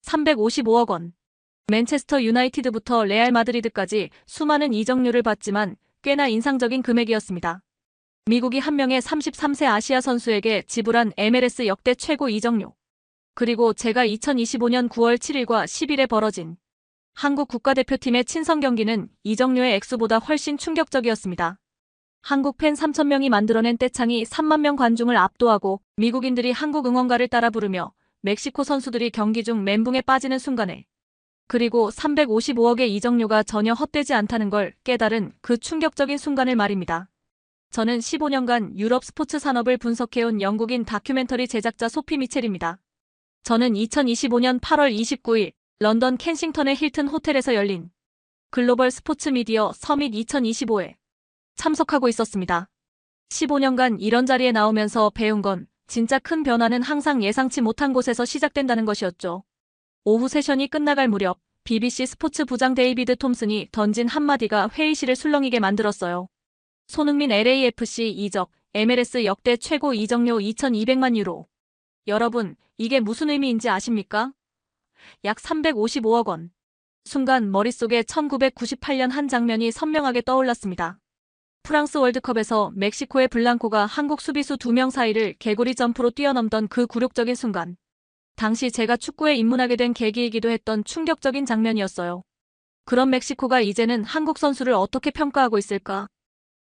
355억 원. 맨체스터 유나이티드부터 레알 마드리드까지 수많은 이적료를 받지만 꽤나 인상적인 금액이었습니다. 미국이 한 명의 33세 아시아 선수에게 지불한 MLS 역대 최고 이적료. 그리고 제가 2025년 9월 7일과 10일에 벌어진 한국 국가대표팀의 친선 경기는 이적료의 액수보다 훨씬 충격적이었습니다. 한국 팬 3,000명이 만들어낸 떼창이 3만 명 관중을 압도하고 미국인들이 한국 응원가를 따라 부르며 멕시코 선수들이 경기 중 멘붕에 빠지는 순간에 그리고 355억의 이적료가 전혀 헛되지 않다는 걸 깨달은 그 충격적인 순간을 말입니다. 저는 15년간 유럽 스포츠 산업을 분석해온 영국인 다큐멘터리 제작자 소피 미첼입니다. 저는 2025년 8월 29일 런던 켄싱턴의 힐튼 호텔에서 열린 글로벌 스포츠 미디어 서밋 2025에 참석하고 있었습니다. 15년간 이런 자리에 나오면서 배운 건 진짜 큰 변화는 항상 예상치 못한 곳에서 시작된다는 것이었죠. 오후 세션이 끝나갈 무렵 BBC 스포츠 부장 데이비드 톰슨이 던진 한마디가 회의실을 술렁이게 만들었어요. 손흥민 LAFC 이적, MLS 역대 최고 이적료 2,200만 유로. 여러분, 이게 무슨 의미인지 아십니까? 약 355억 원. 순간 머릿속에 1998년 한 장면이 선명하게 떠올랐습니다. 프랑스 월드컵에서 멕시코의 블랑코가 한국 수비수 2명 사이를 개구리 점프로 뛰어넘던 그 굴욕적인 순간. 당시 제가 축구에 입문하게 된 계기이기도 했던 충격적인 장면이었어요. 그럼 멕시코가 이제는 한국 선수를 어떻게 평가하고 있을까?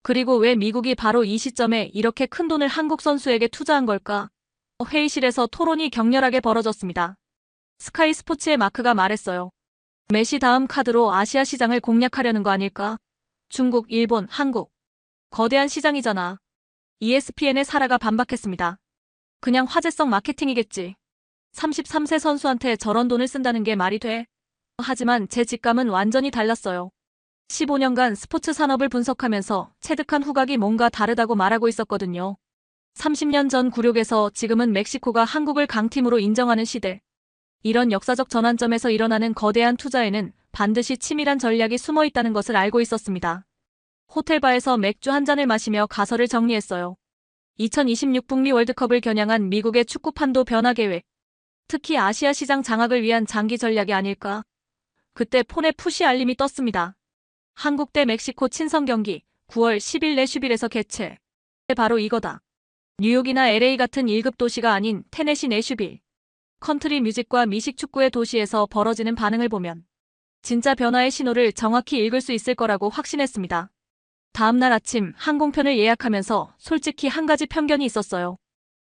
그리고 왜 미국이 바로 이 시점에 이렇게 큰 돈을 한국 선수에게 투자한 걸까? 회의실에서 토론이 격렬하게 벌어졌습니다. 스카이 스포츠의 마크가 말했어요. 메시 다음 카드로 아시아 시장을 공략하려는 거 아닐까? 중국, 일본, 한국. 거대한 시장이잖아. ESPN의 사라가 반박했습니다. 그냥 화제성 마케팅이겠지. 33세 선수한테 저런 돈을 쓴다는 게 말이 돼? 하지만 제 직감은 완전히 달랐어요. 15년간 스포츠 산업을 분석하면서 체득한 후각이 뭔가 다르다고 말하고 있었거든요. 30년 전 굴욕에서 지금은 멕시코가 한국을 강팀으로 인정하는 시대. 이런 역사적 전환점에서 일어나는 거대한 투자에는 반드시 치밀한 전략이 숨어 있다는 것을 알고 있었습니다. 호텔바에서 맥주 한 잔을 마시며 가설을 정리했어요. 2026 북미 월드컵을 겨냥한 미국의 축구판도 변화 계획. 특히 아시아 시장 장악을 위한 장기 전략이 아닐까? 그때 폰에 푸시 알림이 떴습니다. 한국 대 멕시코 친선 경기 9월 10일 내슈빌에서 개최. 바로 이거다. 뉴욕이나 LA 같은 1급 도시가 아닌 테네시 내슈빌. 컨트리 뮤직과 미식 축구의 도시에서 벌어지는 반응을 보면 진짜 변화의 신호를 정확히 읽을 수 있을 거라고 확신했습니다. 다음날 아침 항공편을 예약하면서 솔직히 한 가지 편견이 있었어요.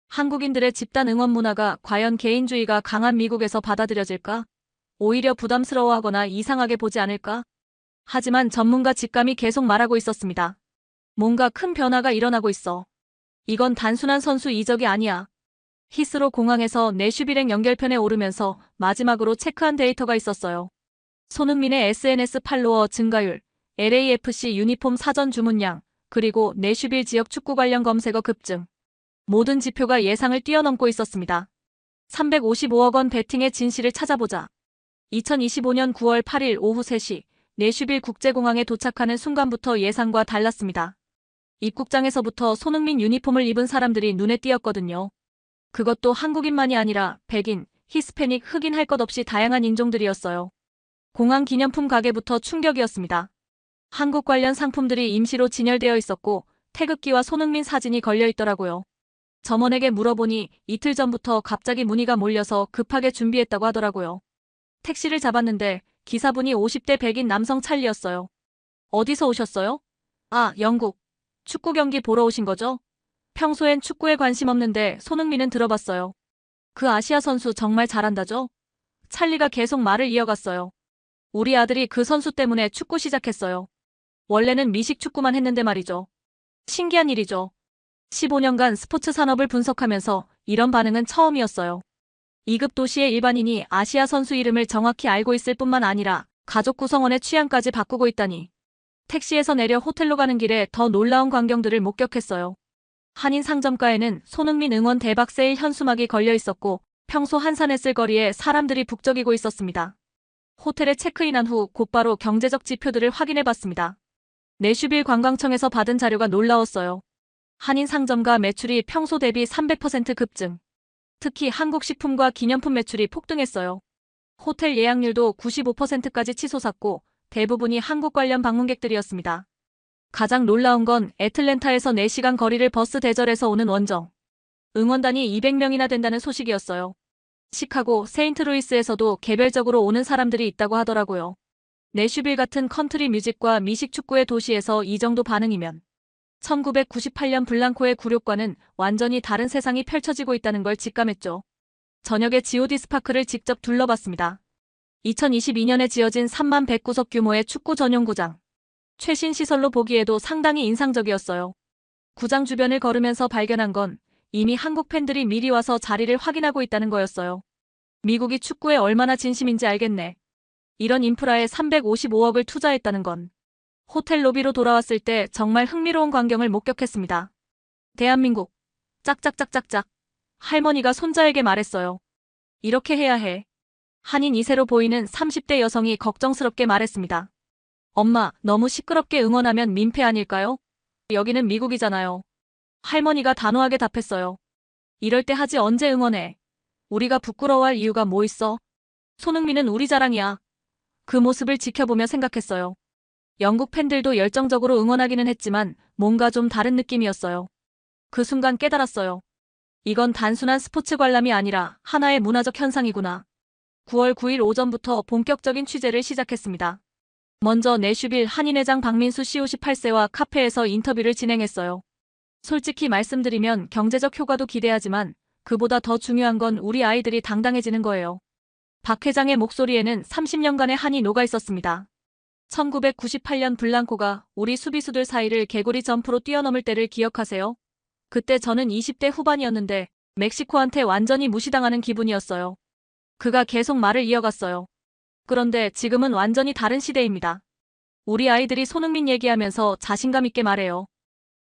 한국인들의 집단 응원 문화가 과연 개인주의가 강한 미국에서 받아들여질까? 오히려 부담스러워하거나 이상하게 보지 않을까? 하지만 전문가 직감이 계속 말하고 있었습니다. 뭔가 큰 변화가 일어나고 있어. 이건 단순한 선수 이적이 아니야. 히스로 공항에서 내슈빌행 연결편에 오르면서 마지막으로 체크한 데이터가 있었어요. 손흥민의 SNS 팔로워 증가율, LAFC 유니폼 사전 주문량, 그리고 내슈빌 지역 축구 관련 검색어 급증. 모든 지표가 예상을 뛰어넘고 있었습니다. 355억 원 베팅의 진실을 찾아보자. 2025년 9월 8일 오후 3시 내슈빌 국제공항에 도착하는 순간부터 예상과 달랐습니다. 입국장에서부터 손흥민 유니폼을 입은 사람들이 눈에 띄었거든요. 그것도 한국인만이 아니라 백인, 히스패닉, 흑인 할 것 없이 다양한 인종들이었어요. 공항 기념품 가게부터 충격이었습니다. 한국 관련 상품들이 임시로 진열되어 있었고 태극기와 손흥민 사진이 걸려 있더라고요. 점원에게 물어보니 이틀 전부터 갑자기 문의가 몰려서 급하게 준비했다고 하더라고요. 택시를 잡았는데 기사분이 50대 백인 남성 찰리였어요. 어디서 오셨어요? 아, 영국. 축구 경기 보러 오신 거죠? 평소엔 축구에 관심 없는데 손흥민은 들어봤어요. 그 아시아 선수 정말 잘한다죠? 찰리가 계속 말을 이어갔어요. 우리 아들이 그 선수 때문에 축구 시작했어요. 원래는 미식 축구만 했는데 말이죠. 신기한 일이죠. 15년간 스포츠 산업을 분석하면서 이런 반응은 처음이었어요. 2급 도시의 일반인이 아시아 선수 이름을 정확히 알고 있을 뿐만 아니라 가족 구성원의 취향까지 바꾸고 있다니. 택시에서 내려 호텔로 가는 길에 더 놀라운 광경들을 목격했어요. 한인 상점가에는 손흥민 응원 대박 세일 현수막이 걸려 있었고 평소 한산했을 거리에 사람들이 북적이고 있었습니다. 호텔에 체크인한 후 곧바로 경제적 지표들을 확인해봤습니다. 내슈빌 관광청에서 받은 자료가 놀라웠어요. 한인 상점가 매출이 평소 대비 300% 급증. 특히 한국 식품과 기념품 매출이 폭등했어요. 호텔 예약률도 95%까지 치솟았고 대부분이 한국 관련 방문객들이었습니다. 가장 놀라운 건 애틀랜타에서 4시간 거리를 버스 대절해서 오는 원정 응원단이 200명이나 된다는 소식이었어요. 시카고, 세인트루이스에서도 개별적으로 오는 사람들이 있다고 하더라고요. 내슈빌 같은 컨트리 뮤직과 미식 축구의 도시에서 이 정도 반응이면 1998년 블랑코의 굴욕과는 완전히 다른 세상이 펼쳐지고 있다는 걸 직감했죠. 저녁에 G.O.D 스파크를 직접 둘러봤습니다. 2022년에 지어진 3만 100구석 규모의 축구 전용구장. 최신 시설로 보기에도 상당히 인상적이었어요. 구장 주변을 걸으면서 발견한 건 이미 한국 팬들이 미리 와서 자리를 확인하고 있다는 거였어요. 미국이 축구에 얼마나 진심인지 알겠네. 이런 인프라에 355억을 투자했다는 건. 호텔 로비로 돌아왔을 때 정말 흥미로운 광경을 목격했습니다. 대한민국. 짝짝짝짝짝. 할머니가 손자에게 말했어요. 이렇게 해야 해. 한인 2세로 보이는 30대 여성이 걱정스럽게 말했습니다. 엄마, 너무 시끄럽게 응원하면 민폐 아닐까요? 여기는 미국이잖아요. 할머니가 단호하게 답했어요. 이럴 때 하지 언제 응원해. 우리가 부끄러워할 이유가 뭐 있어? 손흥민은 우리 자랑이야. 그 모습을 지켜보며 생각했어요. 영국 팬들도 열정적으로 응원하기는 했지만 뭔가 좀 다른 느낌이었어요. 그 순간 깨달았어요. 이건 단순한 스포츠 관람이 아니라 하나의 문화적 현상이구나. 9월 9일 오전부터 본격적인 취재를 시작했습니다. 먼저 내슈빌 한인회장 박민수 씨 58세와 카페에서 인터뷰를 진행했어요. 솔직히 말씀드리면 경제적 효과도 기대하지만 그보다 더 중요한 건 우리 아이들이 당당해지는 거예요. 박 회장의 목소리에는 30년간의 한이 녹아 있었습니다. 1998년 블랑코가 우리 수비수들 사이를 개구리 점프로 뛰어넘을 때를 기억하세요? 그때 저는 20대 후반이었는데 멕시코한테 완전히 무시당하는 기분이었어요. 그가 계속 말을 이어갔어요. 그런데 지금은 완전히 다른 시대입니다. 우리 아이들이 손흥민 얘기하면서 자신감 있게 말해요.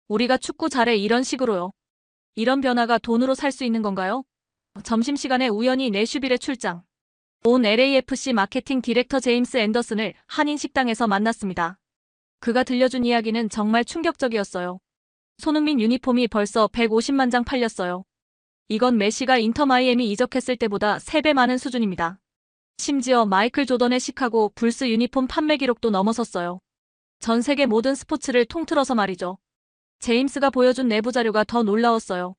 우리가 축구 잘해 이런 식으로요. 이런 변화가 돈으로 살 수 있는 건가요? 점심시간에 우연히 내슈빌에 출장. 온 LAFC 마케팅 디렉터 제임스 앤더슨을 한인 식당에서 만났습니다. 그가 들려준 이야기는 정말 충격적이었어요. 손흥민 유니폼이 벌써 150만 장 팔렸어요. 이건 메시가 인터 마이애미 이적했을 때보다 3배 많은 수준입니다. 심지어 마이클 조던의 시카고 불스 유니폼 판매 기록도 넘어섰어요. 전 세계 모든 스포츠를 통틀어서 말이죠. 제임스가 보여준 내부 자료가 더 놀라웠어요.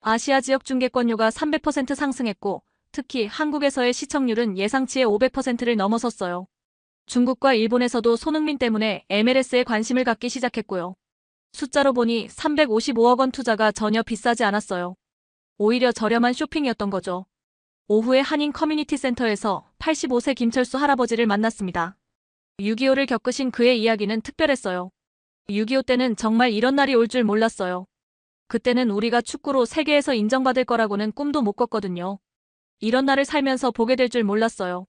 아시아 지역 중계권료가 300% 상승했고 특히 한국에서의 시청률은 예상치의 500%를 넘어섰어요. 중국과 일본에서도 손흥민 때문에 MLS에 관심을 갖기 시작했고요. 숫자로 보니 355억 원 투자가 전혀 비싸지 않았어요. 오히려 저렴한 쇼핑이었던 거죠. 오후에 한인 커뮤니티 센터에서 85세 김철수 할아버지를 만났습니다. 6.25를 겪으신 그의 이야기는 특별했어요. 6.25 때는 정말 이런 날이 올 줄 몰랐어요. 그때는 우리가 축구로 세계에서 인정받을 거라고는 꿈도 못 꿨거든요. 이런 날을 살면서 보게 될 줄 몰랐어요.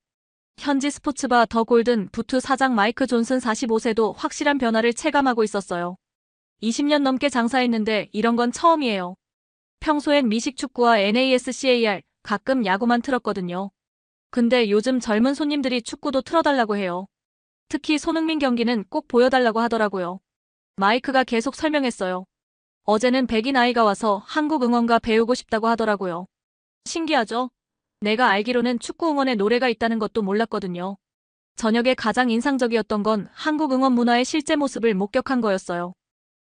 현지 스포츠바 더 골든 부트 사장 마이크 존슨 45세도 확실한 변화를 체감하고 있었어요. 20년 넘게 장사했는데 이런 건 처음이에요. 평소엔 미식 축구와 NASCAR, 가끔 야구만 틀었거든요. 근데 요즘 젊은 손님들이 축구도 틀어달라고 해요. 특히 손흥민 경기는 꼭 보여달라고 하더라고요. 마이크가 계속 설명했어요. 어제는 백인 아이가 와서 한국 응원가 배우고 싶다고 하더라고요. 신기하죠? 내가 알기로는 축구 응원에 노래가 있다는 것도 몰랐거든요. 저녁에 가장 인상적이었던 건 한국 응원 문화의 실제 모습을 목격한 거였어요.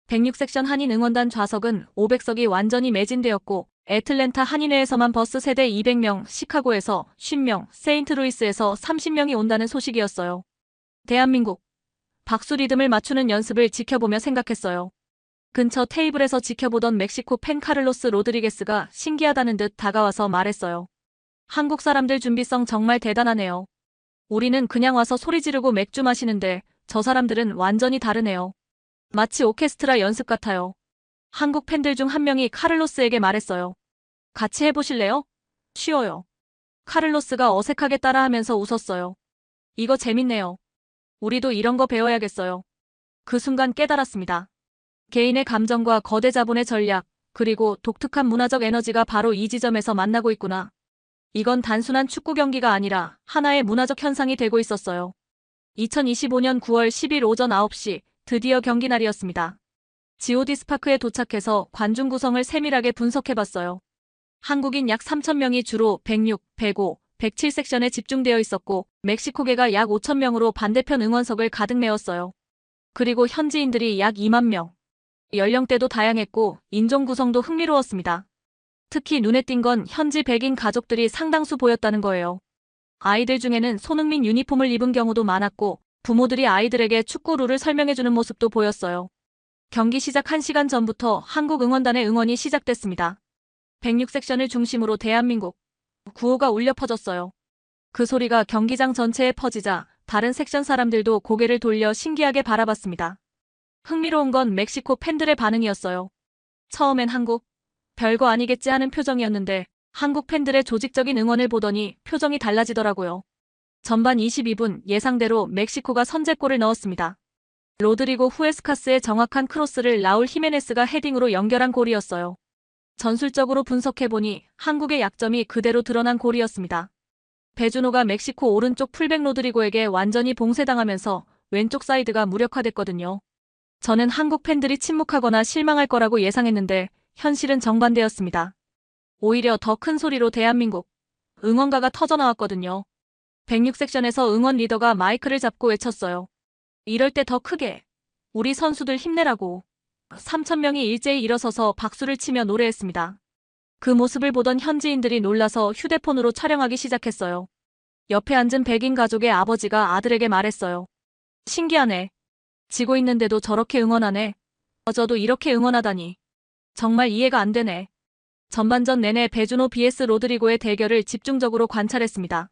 106섹션 한인 응원단 좌석은 500석이 완전히 매진되었고 애틀랜타 한인회에서만 버스 세대 200명, 시카고에서 50명, 세인트루이스에서 30명이 온다는 소식이었어요. 대한민국. 박수 리듬을 맞추는 연습을 지켜보며 생각했어요. 근처 테이블에서 지켜보던 멕시코 팬 카를로스 로드리게스가 신기하다는 듯 다가와서 말했어요. 한국 사람들 준비성 정말 대단하네요. 우리는 그냥 와서 소리 지르고 맥주 마시는데 저 사람들은 완전히 다르네요. 마치 오케스트라 연습 같아요. 한국 팬들 중 한 명이 카를로스에게 말했어요. 같이 해보실래요? 쉬워요. 카를로스가 어색하게 따라하면서 웃었어요. 이거 재밌네요. 우리도 이런 거 배워야겠어요. 그 순간 깨달았습니다. 개인의 감정과 거대 자본의 전략, 그리고 독특한 문화적 에너지가 바로 이 지점에서 만나고 있구나. 이건 단순한 축구 경기가 아니라 하나의 문화적 현상이 되고 있었어요. 2025년 9월 10일 오전 9시 드디어 경기 날이었습니다. G.O.D 스파크에 도착해서 관중 구성을 세밀하게 분석해봤어요. 한국인 약 3,000명이 주로 106, 105, 107섹션에 집중되어 있었고 멕시코계가 약 5천 명으로 반대편 응원석을 가득 메웠어요. 그리고 현지인들이 약 2만 명. 연령대도 다양했고 인종 구성도 흥미로웠습니다. 특히 눈에 띈 건 현지 백인 가족들이 상당수 보였다는 거예요. 아이들 중에는 손흥민 유니폼을 입은 경우도 많았고 부모들이 아이들에게 축구 룰을 설명해주는 모습도 보였어요. 경기 시작 1시간 전부터 한국 응원단의 응원이 시작됐습니다. 106섹션을 중심으로 대한민국 구호가 울려 퍼졌어요. 그 소리가 경기장 전체에 퍼지자 다른 섹션 사람들도 고개를 돌려 신기하게 바라봤습니다. 흥미로운 건 멕시코 팬들의 반응이었어요. 처음엔 한국, 별거 아니겠지 하는 표정이었는데 한국 팬들의 조직적인 응원을 보더니 표정이 달라지더라고요. 전반 22분 예상대로 멕시코가 선제골을 넣었습니다. 로드리고 후에스카스의 정확한 크로스를 라울 히메네스가 헤딩으로 연결한 골이었어요. 전술적으로 분석해보니 한국의 약점이 그대로 드러난 골이었습니다. 베주노가 멕시코 오른쪽 풀백 로드리고에게 완전히 봉쇄당하면서 왼쪽 사이드가 무력화됐거든요. 저는 한국 팬들이 침묵하거나 실망할 거라고 예상했는데 현실은 정반대였습니다. 오히려 더 큰 소리로 대한민국 응원가가 터져나왔거든요. 106섹션에서 응원 리더가 마이크를 잡고 외쳤어요. 이럴 때 더 크게 우리 선수들 힘내라고. 3,000명이 일제히 일어서서 박수를 치며 노래했습니다. 그 모습을 보던 현지인들이 놀라서 휴대폰으로 촬영하기 시작했어요. 옆에 앉은 백인 가족의 아버지가 아들에게 말했어요. 신기하네. 지고 있는데도 저렇게 응원하네. 저도 이렇게 응원하다니. 정말 이해가 안 되네. 전반전 내내 베주노 vs 로드리고의 대결을 집중적으로 관찰했습니다.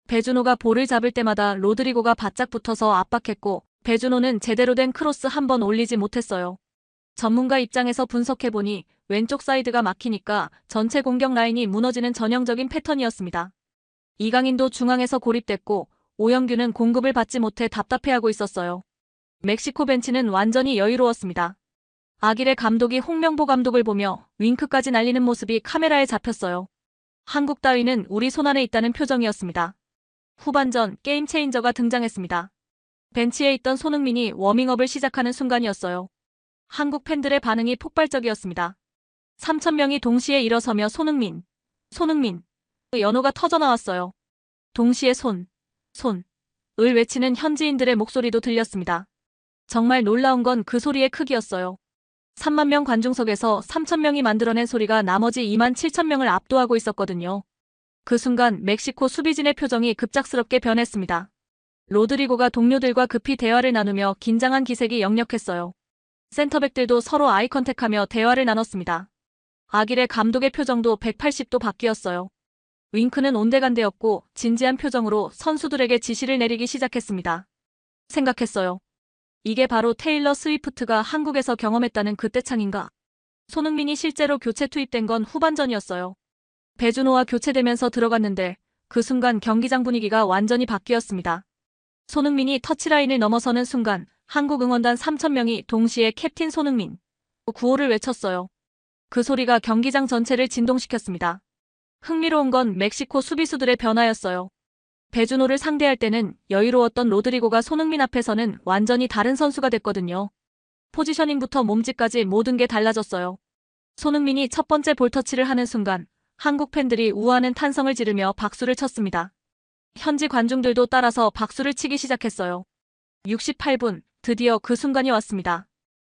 베주노가 볼을 잡을 때마다 로드리고가 바짝 붙어서 압박했고 베주노는 제대로 된 크로스 한 번 올리지 못했어요. 전문가 입장에서 분석해보니 왼쪽 사이드가 막히니까 전체 공격 라인이 무너지는 전형적인 패턴이었습니다. 이강인도 중앙에서 고립됐고 오영규는 공급을 받지 못해 답답해하고 있었어요. 멕시코 벤치는 완전히 여유로웠습니다. 아길레 감독이 홍명보 감독을 보며 윙크까지 날리는 모습이 카메라에 잡혔어요. 한국 따위는 우리 손안에 있다는 표정이었습니다. 후반전 게임 체인저가 등장했습니다. 벤치에 있던 손흥민이 워밍업을 시작하는 순간이었어요. 한국 팬들의 반응이 폭발적이었습니다. 3,000명이 동시에 일어서며 손흥민 연호가 터져나왔어요. 동시에 손을 외치는 현지인들의 목소리도 들렸습니다. 정말 놀라운 건 그 소리의 크기였어요. 3만 명 관중석에서 3,000명이 만들어낸 소리가 나머지 2만 7천 명을 압도하고 있었거든요. 그 순간 멕시코 수비진의 표정이 급작스럽게 변했습니다. 로드리고가 동료들과 급히 대화를 나누며 긴장한 기색이 역력했어요. 센터백들도 서로 아이컨택하며 대화를 나눴습니다. 아길레 감독의 표정도 180도 바뀌었어요. 윙크는 온데간데였고 진지한 표정으로 선수들에게 지시를 내리기 시작했습니다. 생각했어요. 이게 바로 테일러 스위프트가 한국에서 경험했다는 그 때창인가. 손흥민이 실제로 교체 투입된 건 후반전이었어요. 베주노와 교체되면서 들어갔는데 그 순간 경기장 분위기가 완전히 바뀌었습니다. 손흥민이 터치라인을 넘어서는 순간 한국 응원단 3,000명이 동시에 캡틴 손흥민 구호를 외쳤어요. 그 소리가 경기장 전체를 진동시켰습니다. 흥미로운 건 멕시코 수비수들의 변화였어요. 베주노를 상대할 때는 여유로웠던 로드리고가 손흥민 앞에서는 완전히 다른 선수가 됐거든요. 포지셔닝부터 몸짓까지 모든 게 달라졌어요. 손흥민이 첫 번째 볼터치를 하는 순간 한국 팬들이 우아하는 탄성을 지르며 박수를 쳤습니다. 현지 관중들도 따라서 박수를 치기 시작했어요. 68분, 드디어 그 순간이 왔습니다.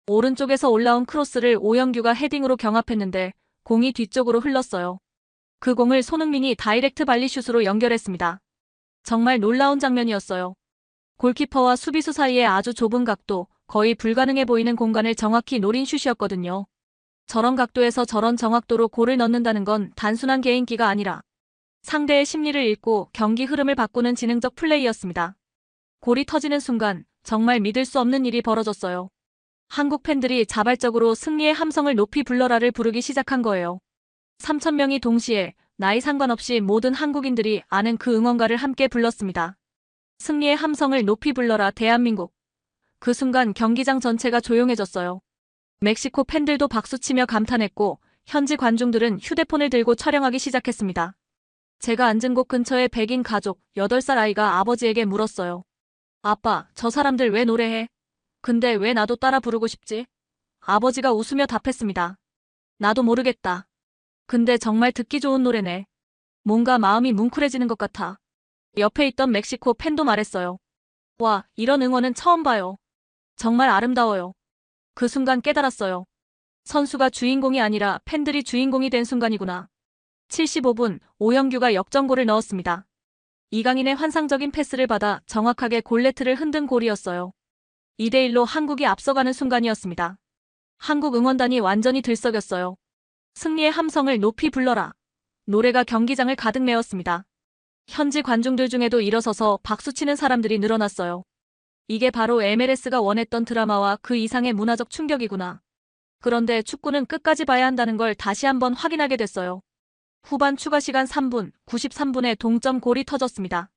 오른쪽에서 올라온 크로스를 오영규가 헤딩으로 경합했는데 공이 뒤쪽으로 흘렀어요. 그 공을 손흥민이 다이렉트 발리슛으로 연결했습니다. 정말 놀라운 장면이었어요. 골키퍼와 수비수 사이에 아주 좁은 각도, 거의 불가능해 보이는 공간을 정확히 노린 슛이었거든요. 저런 각도에서 저런 정확도로 골을 넣는다는 건 단순한 개인기가 아니라 상대의 심리를 읽고 경기 흐름을 바꾸는 지능적 플레이였습니다. 골이 터지는 순간 정말 믿을 수 없는 일이 벌어졌어요. 한국 팬들이 자발적으로 승리의 함성을 높이 불러라를 부르기 시작한 거예요. 3,000명이 동시에 나이 상관없이 모든 한국인들이 아는 그 응원가를 함께 불렀습니다. 승리의 함성을 높이 불러라 대한민국. 그 순간 경기장 전체가 조용해졌어요. 멕시코 팬들도 박수치며 감탄했고 현지 관중들은 휴대폰을 들고 촬영하기 시작했습니다. 제가 앉은 곳 근처의 백인 가족 8살 아이가 아버지에게 물었어요. 아빠, 저 사람들 왜 노래해? 근데 왜 나도 따라 부르고 싶지? 아버지가 웃으며 답했습니다. 나도 모르겠다. 근데 정말 듣기 좋은 노래네. 뭔가 마음이 뭉클해지는 것 같아. 옆에 있던 멕시코 팬도 말했어요. 와, 이런 응원은 처음 봐요. 정말 아름다워요. 그 순간 깨달았어요. 선수가 주인공이 아니라 팬들이 주인공이 된 순간이구나. 75분, 오영규가 역전골을 넣었습니다. 이강인의 환상적인 패스를 받아 정확하게 골네트를 흔든 골이었어요. 2대1로 한국이 앞서가는 순간이었습니다. 한국 응원단이 완전히 들썩였어요. 승리의 함성을 높이 불러라. 노래가 경기장을 가득 메웠습니다. 현지 관중들 중에도 일어서서 박수치는 사람들이 늘어났어요. 이게 바로 MLS가 원했던 드라마와 그 이상의 문화적 충격이구나. 그런데 축구는 끝까지 봐야 한다는 걸 다시 한번 확인하게 됐어요. 후반 추가 시간 3분, 93분에 동점골이 터졌습니다.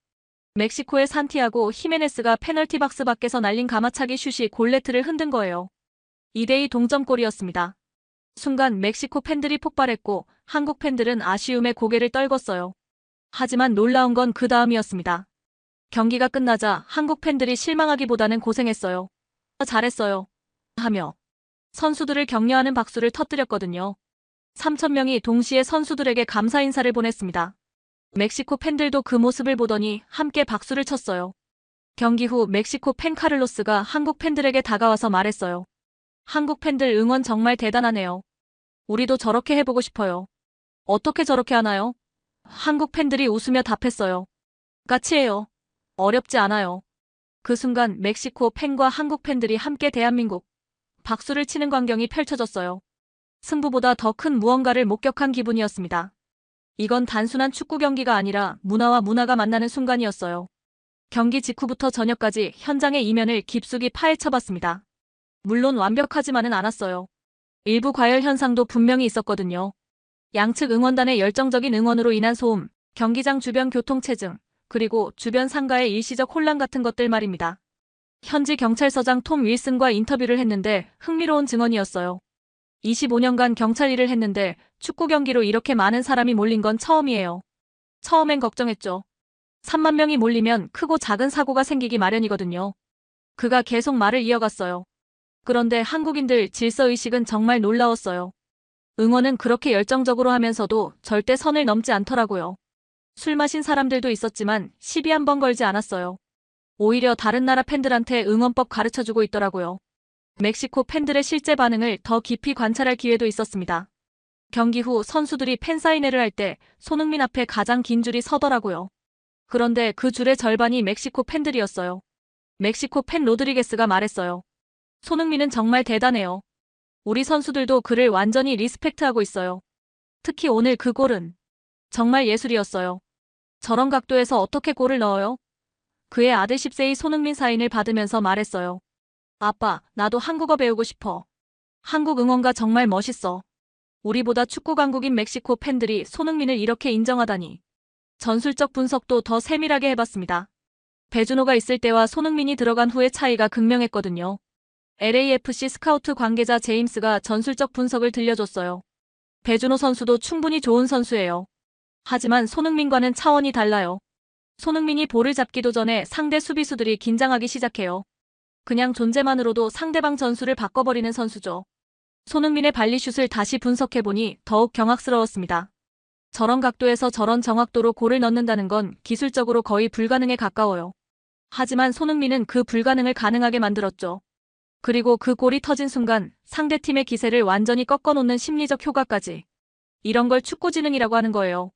멕시코의 산티아고 히메네스가 페널티 박스 밖에서 날린 가마차기 슛이 골네트를 흔든 거예요. 2대2 동점골이었습니다. 순간 멕시코 팬들이 폭발했고 한국 팬들은 아쉬움에 고개를 떨궜어요. 하지만 놀라운 건 그 다음이었습니다. 경기가 끝나자 한국 팬들이 실망하기보다는 고생했어요. 잘했어요. 하며 선수들을 격려하는 박수를 터뜨렸거든요. 3,000명이 동시에 선수들에게 감사 인사를 보냈습니다. 멕시코 팬들도 그 모습을 보더니 함께 박수를 쳤어요. 경기 후 멕시코 팬 카를로스가 한국 팬들에게 다가와서 말했어요. 한국 팬들 응원 정말 대단하네요. 우리도 저렇게 해보고 싶어요. 어떻게 저렇게 하나요? 한국 팬들이 웃으며 답했어요. 까치예요. 어렵지 않아요. 그 순간 멕시코 팬과 한국 팬들이 함께 대한민국 박수를 치는 광경이 펼쳐졌어요. 승부보다 더 큰 무언가를 목격한 기분이었습니다. 이건 단순한 축구 경기가 아니라 문화와 문화가 만나는 순간이었어요. 경기 직후부터 저녁까지 현장의 이면을 깊숙이 파헤쳐봤습니다. 물론 완벽하지만은 않았어요. 일부 과열 현상도 분명히 있었거든요. 양측 응원단의 열정적인 응원으로 인한 소음, 경기장 주변 교통체증, 그리고 주변 상가의 일시적 혼란 같은 것들 말입니다. 현지 경찰서장 톰 윌슨과 인터뷰를 했는데 흥미로운 증언이었어요. 25년간 경찰 일을 했는데 축구 경기로 이렇게 많은 사람이 몰린 건 처음이에요. 처음엔 걱정했죠. 3만 명이 몰리면 크고 작은 사고가 생기기 마련이거든요. 그가 계속 말을 이어갔어요. 그런데 한국인들 질서의식은 정말 놀라웠어요. 응원은 그렇게 열정적으로 하면서도 절대 선을 넘지 않더라고요. 술 마신 사람들도 있었지만 시비 한 번 걸지 않았어요. 오히려 다른 나라 팬들한테 응원법 가르쳐주고 있더라고요. 멕시코 팬들의 실제 반응을 더 깊이 관찰할 기회도 있었습니다. 경기 후 선수들이 팬사인회를 할 때 손흥민 앞에 가장 긴 줄이 서더라고요. 그런데 그 줄의 절반이 멕시코 팬들이었어요. 멕시코 팬 로드리게스가 말했어요. 손흥민은 정말 대단해요. 우리 선수들도 그를 완전히 리스펙트하고 있어요. 특히 오늘 그 골은 정말 예술이었어요. 저런 각도에서 어떻게 골을 넣어요? 그의 아들 10세의 손흥민 사인을 받으면서 말했어요. 아빠, 나도 한국어 배우고 싶어. 한국 응원가 정말 멋있어. 우리보다 축구 강국인 멕시코 팬들이 손흥민을 이렇게 인정하다니. 전술적 분석도 더 세밀하게 해봤습니다. 배준호가 있을 때와 손흥민이 들어간 후의 차이가 극명했거든요. LAFC 스카우트 관계자 제임스가 전술적 분석을 들려줬어요. 배준호 선수도 충분히 좋은 선수예요. 하지만 손흥민과는 차원이 달라요. 손흥민이 볼을 잡기도 전에 상대 수비수들이 긴장하기 시작해요. 그냥 존재만으로도 상대방 전술을 바꿔버리는 선수죠. 손흥민의 발리슛을 다시 분석해보니 더욱 경악스러웠습니다. 저런 각도에서 저런 정확도로 골을 넣는다는 건 기술적으로 거의 불가능에 가까워요. 하지만 손흥민은 그 불가능을 가능하게 만들었죠. 그리고 그 골이 터진 순간 상대팀의 기세를 완전히 꺾어놓는 심리적 효과까지. 이런 걸 축구지능이라고 하는 거예요.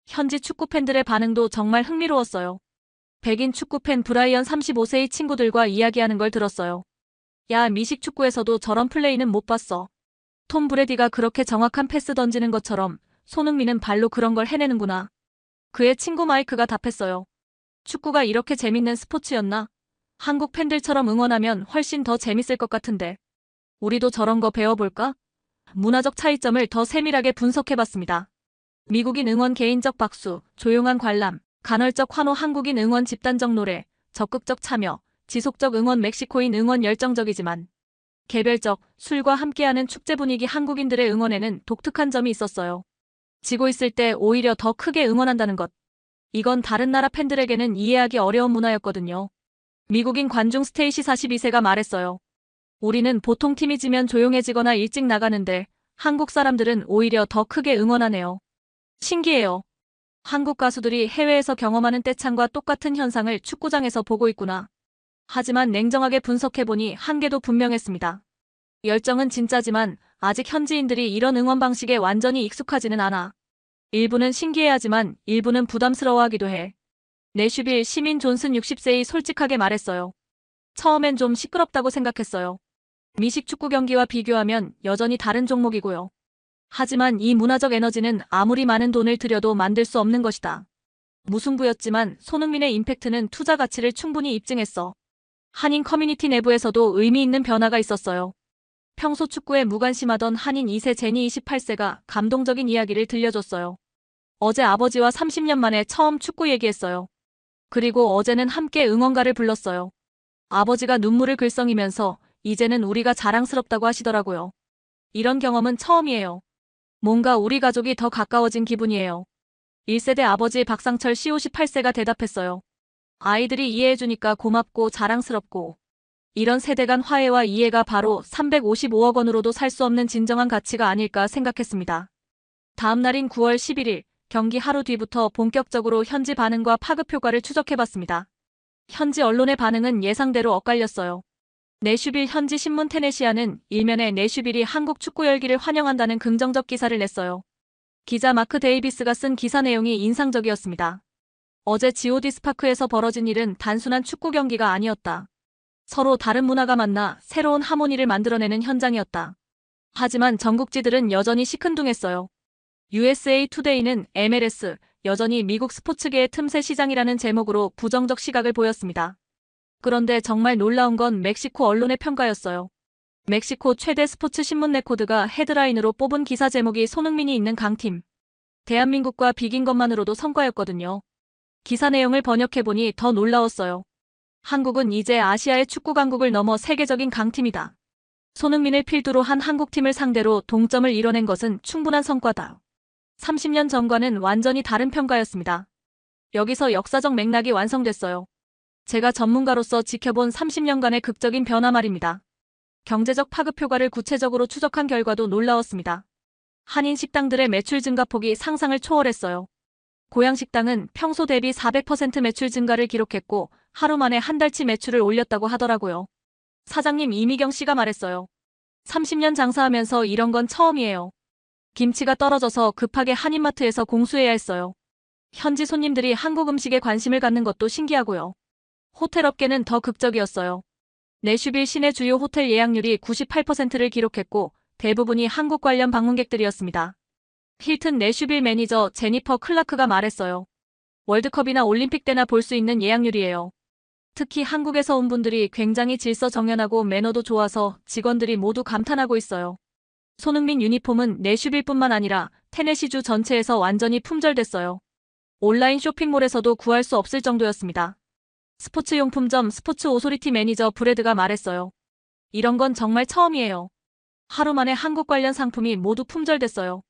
현지 축구팬들의 반응도 정말 흥미로웠어요. 백인 축구팬 브라이언 35세의 친구들과 이야기하는 걸 들었어요. 야, 미식 축구에서도 저런 플레이는 못 봤어. 톰 브레디가 그렇게 정확한 패스 던지는 것처럼 손흥민은 발로 그런 걸 해내는구나. 그의 친구 마이크가 답했어요. 축구가 이렇게 재밌는 스포츠였나? 한국 팬들처럼 응원하면 훨씬 더 재밌을 것 같은데. 우리도 저런 거 배워볼까? 문화적 차이점을 더 세밀하게 분석해봤습니다. 미국인 응원 개인적 박수, 조용한 관람, 간헐적 환호 한국인 응원 집단적 노래, 적극적 참여, 지속적 응원 멕시코인 응원 열정적이지만 개별적, 술과 함께하는 축제 분위기 한국인들의 응원에는 독특한 점이 있었어요. 지고 있을 때 오히려 더 크게 응원한다는 것. 이건 다른 나라 팬들에게는 이해하기 어려운 문화였거든요. 미국인 관중 스테이시 42세가 말했어요. 우리는 보통 팀이 지면 조용해지거나 일찍 나가는데 한국 사람들은 오히려 더 크게 응원하네요. 신기해요. 한국 가수들이 해외에서 경험하는 떼창과 똑같은 현상을 축구장에서 보고 있구나. 하지만 냉정하게 분석해보니 한계도 분명했습니다. 열정은 진짜지만 아직 현지인들이 이런 응원 방식에 완전히 익숙하지는 않아. 일부는 신기해하지만 일부는 부담스러워하기도 해. 내슈빌 시민 존슨 60세이 솔직하게 말했어요. 처음엔 좀 시끄럽다고 생각했어요. 미식 축구 경기와 비교하면 여전히 다른 종목이고요. 하지만 이 문화적 에너지는 아무리 많은 돈을 들여도 만들 수 없는 것이다. 무승부였지만 손흥민의 임팩트는 투자 가치를 충분히 입증했어. 한인 커뮤니티 내부에서도 의미 있는 변화가 있었어요. 평소 축구에 무관심하던 한인 2세 제니 28세가 감동적인 이야기를 들려줬어요. 어제 아버지와 30년 만에 처음 축구 얘기했어요. 그리고 어제는 함께 응원가를 불렀어요. 아버지가 눈물을 글썽이면서 이제는 우리가 자랑스럽다고 하시더라고요. 이런 경험은 처음이에요. 뭔가 우리 가족이 더 가까워진 기분이에요. 1세대 아버지 박상철 씨 58세가 대답했어요. 아이들이 이해해주니까 고맙고 자랑스럽고. 이런 세대 간 화해와 이해가 바로 355억 원으로도 살 수 없는 진정한 가치가 아닐까 생각했습니다. 다음 날인 9월 11일, 경기 하루 뒤부터 본격적으로 현지 반응과 파급 효과를 추적해봤습니다. 현지 언론의 반응은 예상대로 엇갈렸어요. 내슈빌 현지 신문 테네시아는 일면에 내슈빌이 한국 축구 열기를 환영한다는 긍정적 기사를 냈어요. 기자 마크 데이비스가 쓴 기사 내용이 인상적이었습니다. 어제 GOD 스파크에서 벌어진 일은 단순한 축구 경기가 아니었다. 서로 다른 문화가 만나 새로운 하모니를 만들어내는 현장이었다. 하지만 전국지들은 여전히 시큰둥했어요. USA 투데이는 MLS, 여전히 미국 스포츠계의 틈새 시장이라는 제목으로 부정적 시각을 보였습니다. 그런데 정말 놀라운 건 멕시코 언론의 평가였어요. 멕시코 최대 스포츠 신문 레코드가 헤드라인으로 뽑은 기사 제목이 손흥민이 있는 강팀. 대한민국과 비긴 것만으로도 성과였거든요. 기사 내용을 번역해보니 더 놀라웠어요. 한국은 이제 아시아의 축구 강국을 넘어 세계적인 강팀이다. 손흥민을 필두로 한 한국팀을 상대로 동점을 이뤄낸 것은 충분한 성과다. 30년 전과는 완전히 다른 평가였습니다. 여기서 역사적 맥락이 완성됐어요. 제가 전문가로서 지켜본 30년간의 극적인 변화 말입니다. 경제적 파급 효과를 구체적으로 추적한 결과도 놀라웠습니다. 한인 식당들의 매출 증가폭이 상상을 초월했어요. 고양 식당은 평소 대비 400% 매출 증가를 기록했고 하루 만에 한 달치 매출을 올렸다고 하더라고요. 사장님 이미경 씨가 말했어요. 30년 장사하면서 이런 건 처음이에요. 김치가 떨어져서 급하게 한인마트에서 공수해야 했어요. 현지 손님들이 한국 음식에 관심을 갖는 것도 신기하고요. 호텔 업계는 더 극적이었어요. 내슈빌 시내 주요 호텔 예약률이 98%를 기록했고 대부분이 한국 관련 방문객들이었습니다. 힐튼 내슈빌 매니저 제니퍼 클라크가 말했어요. 월드컵이나 올림픽 때나 볼 수 있는 예약률이에요. 특히 한국에서 온 분들이 굉장히 질서정연하고 매너도 좋아서 직원들이 모두 감탄하고 있어요. 손흥민 유니폼은 내슈빌뿐만 아니라 테네시주 전체에서 완전히 품절됐어요. 온라인 쇼핑몰에서도 구할 수 없을 정도였습니다. 스포츠용품점 스포츠 오소리티 매니저 브래드가 말했어요. 이런 건 정말 처음이에요. 하루 만에 한국 관련 상품이 모두 품절됐어요.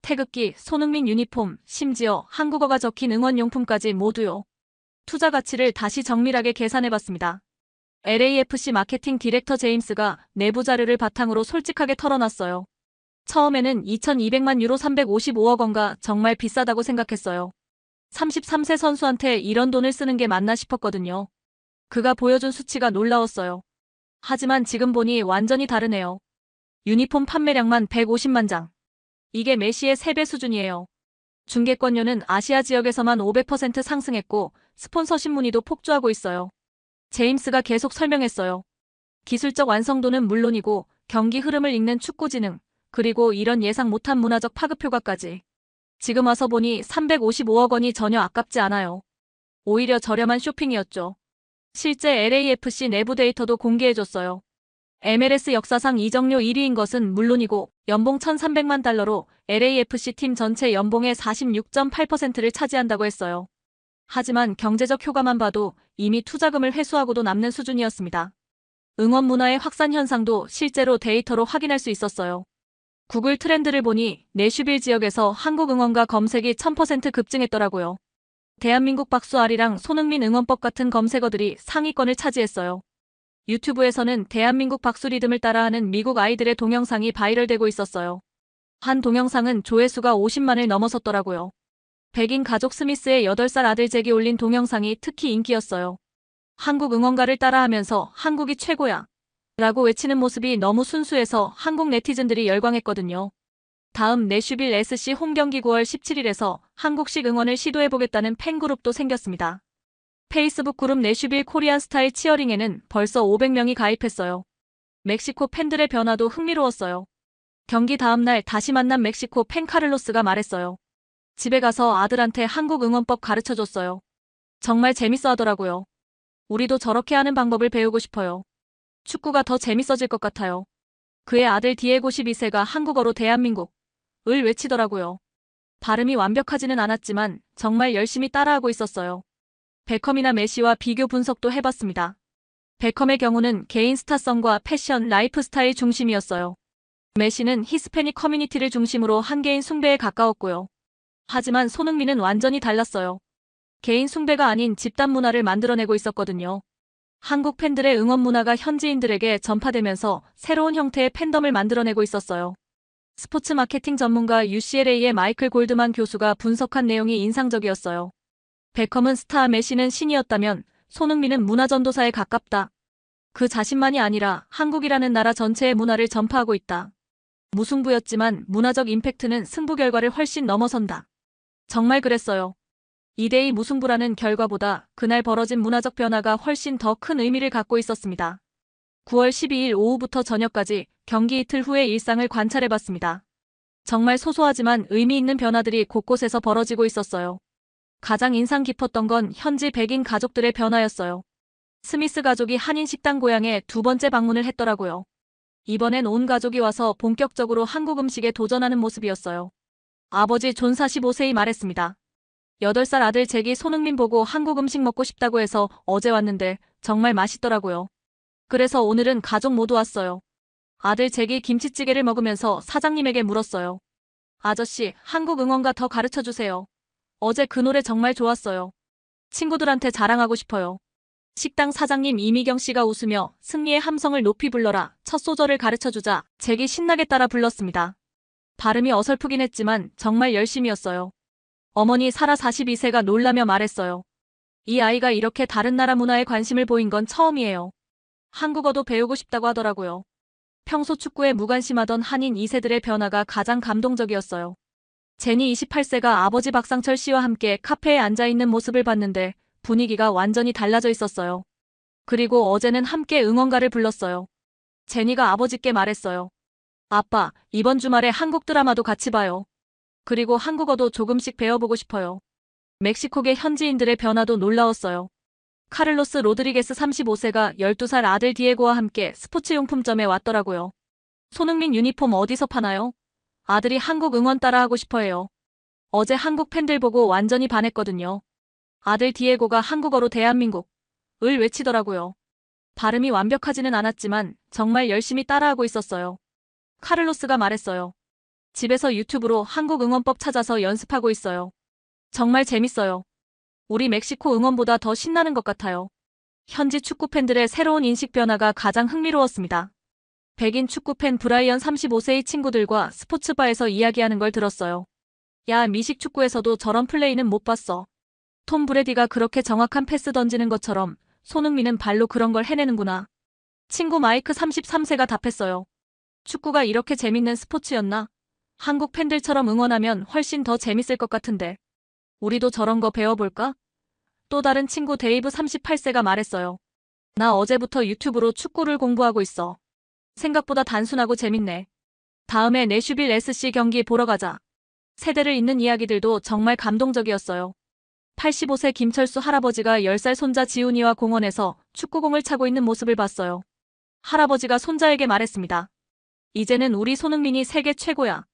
태극기, 손흥민 유니폼, 심지어 한국어가 적힌 응원용품까지 모두요. 투자 가치를 다시 정밀하게 계산해봤습니다. LAFC 마케팅 디렉터 제임스가 내부 자료를 바탕으로 솔직하게 털어놨어요. 처음에는 2200만 유로 355억 원가 정말 비싸다고 생각했어요. 33세 선수한테 이런 돈을 쓰는 게 맞나 싶었거든요. 그가 보여준 수치가 놀라웠어요. 하지만 지금 보니 완전히 다르네요. 유니폼 판매량만 150만 장. 이게 메시의 3배 수준이에요. 중개권료는 아시아 지역에서만 500% 상승했고 스폰서십 문의도 폭주하고 있어요. 제임스가 계속 설명했어요. 기술적 완성도는 물론이고 경기 흐름을 읽는 축구 지능, 그리고 이런 예상 못한 문화적 파급 효과까지. 지금 와서 보니 355억 원이 전혀 아깝지 않아요. 오히려 저렴한 쇼핑이었죠. 실제 LAFC 내부 데이터도 공개해줬어요. MLS 역사상 이적료 1위인 것은 물론이고 연봉 1,300만 달러로 LAFC 팀 전체 연봉의 46.8%를 차지한다고 했어요. 하지만 경제적 효과만 봐도 이미 투자금을 회수하고도 남는 수준이었습니다. 응원 문화의 확산 현상도 실제로 데이터로 확인할 수 있었어요. 구글 트렌드를 보니 내슈빌 지역에서 한국 응원가 검색이 1000% 급증했더라고요. 대한민국 박수아리랑 손흥민 응원법 같은 검색어들이 상위권을 차지했어요. 유튜브에서는 대한민국 박수 리듬을 따라하는 미국 아이들의 동영상이 바이럴되고 있었어요. 한 동영상은 조회수가 50만을 넘어섰더라고요. 백인 가족 스미스의 8살 아들 잭이 올린 동영상이 특히 인기였어요. 한국 응원가를 따라하면서 한국이 최고야 라고 외치는 모습이 너무 순수해서 한국 네티즌들이 열광했거든요. 다음 내슈빌 SC 홈경기 9월 17일에서 한국식 응원을 시도해보겠다는 팬그룹도 생겼습니다. 페이스북 그룹 내슈빌 코리안 스타일 치어링에는 벌써 500명이 가입했어요. 멕시코 팬들의 변화도 흥미로웠어요. 경기 다음날 다시 만난 멕시코 팬 카를로스가 말했어요. 집에 가서 아들한테 한국 응원법 가르쳐줬어요. 정말 재밌어 하더라고요. 우리도 저렇게 하는 방법을 배우고 싶어요. 축구가 더 재밌어질 것 같아요. 그의 아들 디에고 12세가 한국어로 대한민국을 외치더라고요. 발음이 완벽하지는 않았지만 정말 열심히 따라하고 있었어요. 베컴이나 메시와 비교 분석도 해봤습니다. 베컴의 경우는 개인 스타성과 패션, 라이프 스타일 중심이었어요. 메시는 히스패닉 커뮤니티를 중심으로 한개인 숭배에 가까웠고요. 하지만 손흥민은 완전히 달랐어요. 개인 숭배가 아닌 집단 문화를 만들어내고 있었거든요. 한국 팬들의 응원 문화가 현지인들에게 전파되면서 새로운 형태의 팬덤을 만들어내고 있었어요. 스포츠 마케팅 전문가 UCLA의 마이클 골드만 교수가 분석한 내용이 인상적이었어요. 베컴은 스타, 메시는 신이었다면 손흥민은 문화전도사에 가깝다. 그 자신만이 아니라 한국이라는 나라 전체의 문화를 전파하고 있다. 무승부였지만 문화적 임팩트는 승부 결과를 훨씬 넘어선다. 정말 그랬어요. 2대2 무승부라는 결과보다 그날 벌어진 문화적 변화가 훨씬 더 큰 의미를 갖고 있었습니다. 9월 12일 오후부터 저녁까지 경기 이틀 후의 일상을 관찰해봤습니다. 정말 소소하지만 의미 있는 변화들이 곳곳에서 벌어지고 있었어요. 가장 인상 깊었던 건 현지 백인 가족들의 변화였어요. 스미스 가족이 한인 식당 고향에 2번째 방문을 했더라고요. 이번엔 온 가족이 와서 본격적으로 한국 음식에 도전하는 모습이었어요. 아버지 존 45세이 말했습니다. 8살 아들 잭이 손흥민 보고 한국 음식 먹고 싶다고 해서 어제 왔는데 정말 맛있더라고요. 그래서 오늘은 가족 모두 왔어요. 아들 잭이 김치찌개를 먹으면서 사장님에게 물었어요. 아저씨, 한국 응원가 더 가르쳐주세요. 어제 그 노래 정말 좋았어요. 친구들한테 자랑하고 싶어요. 식당 사장님 이미경 씨가 웃으며 승리의 함성을 높이 불러라 첫 소절을 가르쳐주자 잭이 신나게 따라 불렀습니다. 발음이 어설프긴 했지만 정말 열심이었어요. 어머니 사라 42세가 놀라며 말했어요. 이 아이가 이렇게 다른 나라 문화에 관심을 보인 건 처음이에요. 한국어도 배우고 싶다고 하더라고요. 평소 축구에 무관심하던 한인 2세들의 변화가 가장 감동적이었어요. 제니 28세가 아버지 박상철 씨와 함께 카페에 앉아있는 모습을 봤는데 분위기가 완전히 달라져 있었어요. 그리고 어제는 함께 응원가를 불렀어요. 제니가 아버지께 말했어요. 아빠, 이번 주말에 한국 드라마도 같이 봐요. 그리고 한국어도 조금씩 배워보고 싶어요. 멕시코계 현지인들의 변화도 놀라웠어요. 카를로스 로드리게스 35세가 12살 아들 디에고와 함께 스포츠용품점에 왔더라고요. 손흥민 유니폼 어디서 파나요? 아들이 한국 응원 따라하고 싶어해요. 어제 한국 팬들 보고 완전히 반했거든요. 아들 디에고가 한국어로 대한민국을 외치더라고요. 발음이 완벽하지는 않았지만 정말 열심히 따라하고 있었어요. 카를로스가 말했어요. 집에서 유튜브로 한국 응원법 찾아서 연습하고 있어요. 정말 재밌어요. 우리 멕시코 응원보다 더 신나는 것 같아요. 현지 축구 팬들의 새로운 인식 변화가 가장 흥미로웠습니다. 백인 축구팬 브라이언 35세의 친구들과 스포츠바에서 이야기하는 걸 들었어요. 야, 미식 축구에서도 저런 플레이는 못 봤어. 톰 브레디가 그렇게 정확한 패스 던지는 것처럼 손흥민은 발로 그런 걸 해내는구나. 친구 마이크 33세가 답했어요. 축구가 이렇게 재밌는 스포츠였나? 한국 팬들처럼 응원하면 훨씬 더 재밌을 것 같은데. 우리도 저런 거 배워볼까? 또 다른 친구 데이브 38세가 말했어요. 나 어제부터 유튜브로 축구를 공부하고 있어. 생각보다 단순하고 재밌네. 다음에 내슈빌 SC 경기 보러 가자. 세대를 잇는 이야기들도 정말 감동적이었어요. 85세 김철수 할아버지가 10살 손자 지훈이와 공원에서 축구공을 차고 있는 모습을 봤어요. 할아버지가 손자에게 말했습니다. 이제는 우리 손흥민이 세계 최고야.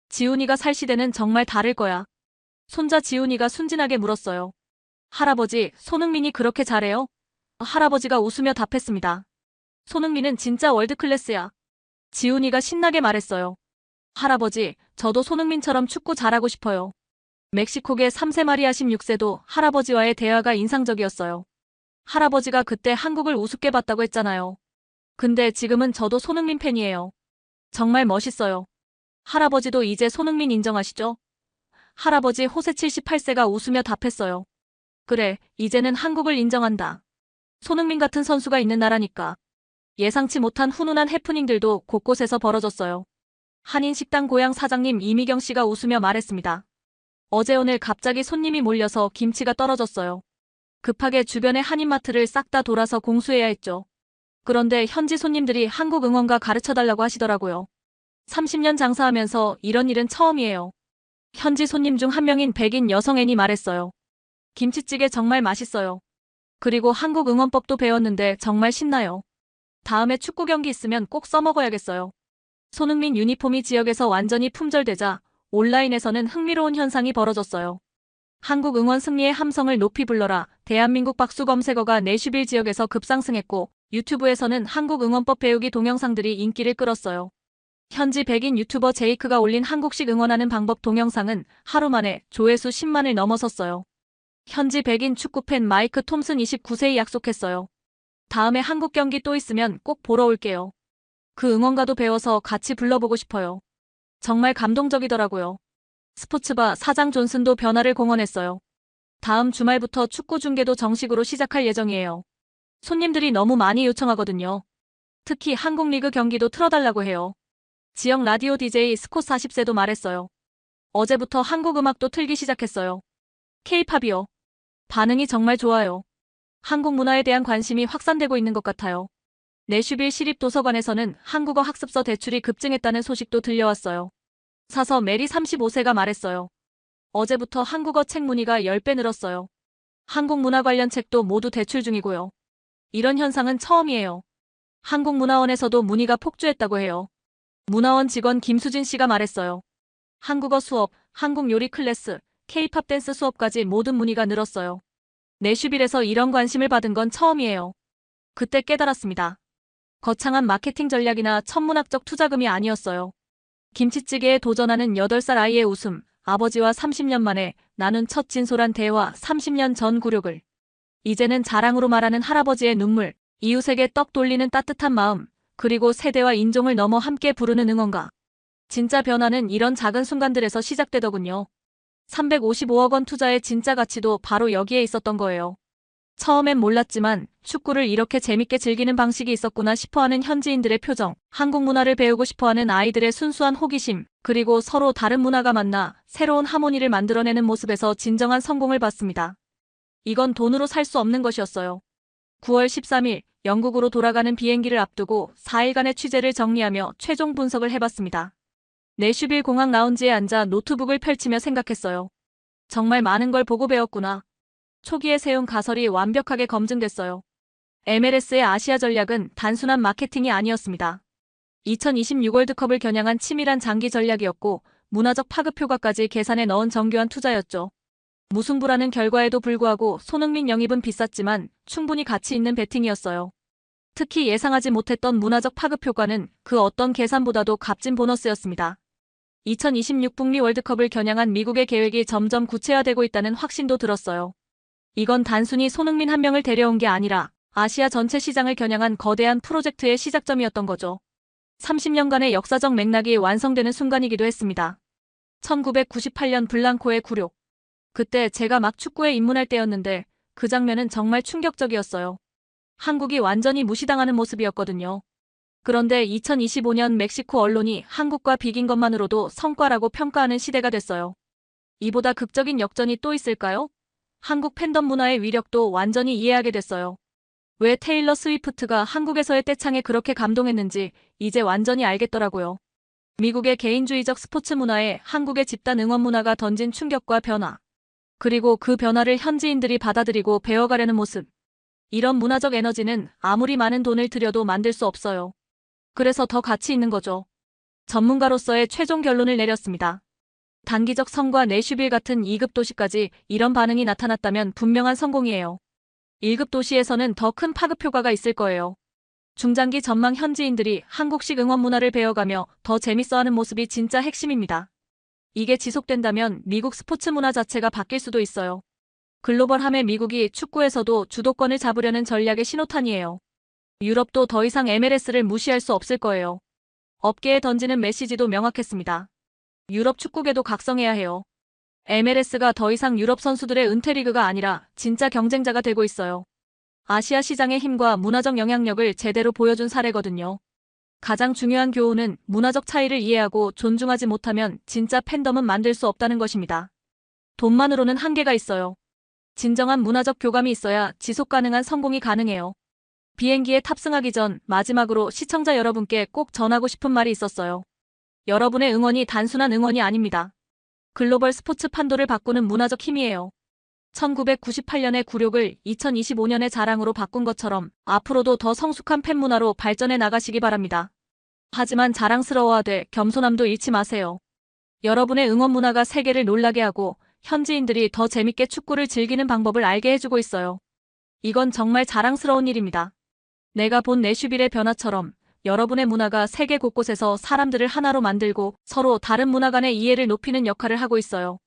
지훈이가 살 시대는 정말 다를 거야. 손자 지훈이가 순진하게 물었어요. 할아버지, 손흥민이 그렇게 잘해요? 할아버지가 웃으며 답했습니다. 손흥민은 진짜 월드클래스야. 지훈이가 신나게 말했어요. 할아버지, 저도 손흥민처럼 축구 잘하고 싶어요. 멕시코계 3세 마리아 16세도 할아버지와의 대화가 인상적이었어요. 할아버지가 그때 한국을 우습게 봤다고 했잖아요. 근데 지금은 저도 손흥민 팬이에요. 정말 멋있어요. 할아버지도 이제 손흥민 인정하시죠? 할아버지 호세 78세가 웃으며 답했어요. 그래, 이제는 한국을 인정한다. 손흥민 같은 선수가 있는 나라니까. 예상치 못한 훈훈한 해프닝들도 곳곳에서 벌어졌어요. 한인식당 고향 사장님 이미경 씨가 웃으며 말했습니다. 어제 오늘 갑자기 손님이 몰려서 김치가 떨어졌어요. 급하게 주변의 한인마트를 싹 다 돌아서 공수해야 했죠. 그런데 현지 손님들이 한국 응원가 가르쳐달라고 하시더라고요. 30년 장사하면서 이런 일은 처음이에요. 현지 손님 중 한 명인 백인 여성 앤이 말했어요. 김치찌개 정말 맛있어요. 그리고 한국 응원법도 배웠는데 정말 신나요. 다음에 축구 경기 있으면 꼭 써먹어야겠어요. 손흥민 유니폼이 지역에서 완전히 품절되자 온라인에서는 흥미로운 현상이 벌어졌어요. 한국 응원 승리의 함성을 높이 불러라 대한민국 박수 검색어가 내슈빌 지역에서 급상승했고 유튜브에서는 한국 응원법 배우기 동영상들이 인기를 끌었어요. 현지 백인 유튜버 제이크가 올린 한국식 응원하는 방법 동영상은 하루 만에 조회수 10만을 넘어섰어요. 현지 백인 축구팬 마이크 톰슨 29세이 약속했어요. 다음에 한국 경기 또 있으면 꼭 보러 올게요. 그 응원가도 배워서 같이 불러보고 싶어요. 정말 감동적이더라고요. 스포츠바 사장 존슨도 변화를 공언했어요. 다음 주말부터 축구 중계도 정식으로 시작할 예정이에요. 손님들이 너무 많이 요청하거든요. 특히 한국 리그 경기도 틀어달라고 해요. 지역 라디오 DJ 스콧 40세도 말했어요. 어제부터 한국 음악도 틀기 시작했어요. K-팝이요. 반응이 정말 좋아요. 한국 문화에 대한 관심이 확산되고 있는 것 같아요. 내슈빌 시립도서관에서는 한국어 학습서 대출이 급증했다는 소식도 들려왔어요. 사서 메리 35세가 말했어요. 어제부터 한국어 책 문의가 10배 늘었어요. 한국 문화 관련 책도 모두 대출 중이고요. 이런 현상은 처음이에요. 한국문화원에서도 문의가 폭주했다고 해요. 문화원 직원 김수진 씨가 말했어요. 한국어 수업, 한국 요리 클래스, K-팝 댄스 수업까지 모든 문의가 늘었어요. 내슈빌에서 이런 관심을 받은 건 처음이에요. 그때 깨달았습니다. 거창한 마케팅 전략이나 천문학적 투자금이 아니었어요. 김치찌개에 도전하는 8살 아이의 웃음, 아버지와 30년 만에 나눈 첫 진솔한 대화, 30년 전 굴욕을. 이제는 자랑으로 말하는 할아버지의 눈물, 이웃에게 떡 돌리는 따뜻한 마음, 그리고 세대와 인종을 넘어 함께 부르는 응원가. 진짜 변화는 이런 작은 순간들에서 시작되더군요. 355억 원 투자의 진짜 가치도 바로 여기에 있었던 거예요. 처음엔 몰랐지만 축구를 이렇게 재밌게 즐기는 방식이 있었구나 싶어하는 현지인들의 표정, 한국 문화를 배우고 싶어하는 아이들의 순수한 호기심, 그리고 서로 다른 문화가 만나 새로운 하모니를 만들어내는 모습에서 진정한 성공을 봤습니다. 이건 돈으로 살 수 없는 것이었어요. 9월 13일 영국으로 돌아가는 비행기를 앞두고 4일간의 취재를 정리하며 최종 분석을 해봤습니다. 내슈빌 공항 라운지에 앉아 노트북을 펼치며 생각했어요. 정말 많은 걸 보고 배웠구나. 초기에 세운 가설이 완벽하게 검증됐어요. MLS의 아시아 전략은 단순한 마케팅이 아니었습니다. 2026 월드컵을 겨냥한 치밀한 장기 전략이었고 문화적 파급 효과까지 계산에 넣은 정교한 투자였죠. 무승부라는 결과에도 불구하고 손흥민 영입은 비쌌지만 충분히 가치 있는 베팅이었어요. 특히 예상하지 못했던 문화적 파급 효과는 그 어떤 계산보다도 값진 보너스였습니다. 2026 북미 월드컵을 겨냥한 미국의 계획이 점점 구체화되고 있다는 확신도 들었어요. 이건 단순히 손흥민 한 명을 데려온 게 아니라 아시아 전체 시장을 겨냥한 거대한 프로젝트의 시작점이었던 거죠. 30년간의 역사적 맥락이 완성되는 순간이기도 했습니다. 1998년 블랑코의 굴욕. 그때 제가 막 축구에 입문할 때였는데 그 장면은 정말 충격적이었어요. 한국이 완전히 무시당하는 모습이었거든요. 그런데 2025년 멕시코 언론이 한국과 비긴 것만으로도 성과라고 평가하는 시대가 됐어요. 이보다 극적인 역전이 또 있을까요? 한국 팬덤 문화의 위력도 완전히 이해하게 됐어요. 왜 테일러 스위프트가 한국에서의 떼창에 그렇게 감동했는지 이제 완전히 알겠더라고요. 미국의 개인주의적 스포츠 문화에 한국의 집단 응원 문화가 던진 충격과 변화. 그리고 그 변화를 현지인들이 받아들이고 배워가려는 모습. 이런 문화적 에너지는 아무리 많은 돈을 들여도 만들 수 없어요. 그래서 더 가치 있는 거죠. 전문가로서의 최종 결론을 내렸습니다. 단기적 성과 내슈빌 같은 2급 도시까지 이런 반응이 나타났다면 분명한 성공이에요. 1급 도시에서는 더 큰 파급 효과가 있을 거예요. 중장기 전망 현지인들이 한국식 응원 문화를 배워가며 더 재밌어하는 모습이 진짜 핵심입니다. 이게 지속된다면 미국 스포츠 문화 자체가 바뀔 수도 있어요. 글로벌함의 미국이 축구에서도 주도권을 잡으려는 전략의 신호탄이에요. 유럽도 더 이상 MLS를 무시할 수 없을 거예요. 업계에 던지는 메시지도 명확했습니다. 유럽 축구계도 각성해야 해요. MLS가 더 이상 유럽 선수들의 은퇴 리그가 아니라 진짜 경쟁자가 되고 있어요. 아시아 시장의 힘과 문화적 영향력을 제대로 보여준 사례거든요. 가장 중요한 교훈은 문화적 차이를 이해하고 존중하지 못하면 진짜 팬덤은 만들 수 없다는 것입니다. 돈만으로는 한계가 있어요. 진정한 문화적 교감이 있어야 지속 가능한 성공이 가능해요. 비행기에 탑승하기 전 마지막으로 시청자 여러분께 꼭 전하고 싶은 말이 있었어요. 여러분의 응원이 단순한 응원이 아닙니다. 글로벌 스포츠 판도를 바꾸는 문화적 힘이에요. 1998년의 굴욕을 2025년의 자랑으로 바꾼 것처럼 앞으로도 더 성숙한 팬문화로 발전해 나가시기 바랍니다. 하지만 자랑스러워하되 겸손함도 잃지 마세요. 여러분의 응원 문화가 세계를 놀라게 하고 현지인들이 더 재밌게 축구를 즐기는 방법을 알게 해주고 있어요. 이건 정말 자랑스러운 일입니다. 내가 본 내슈빌의 변화처럼 여러분의 문화가 세계 곳곳에서 사람들을 하나로 만들고 서로 다른 문화 간의 이해를 높이는 역할을 하고 있어요.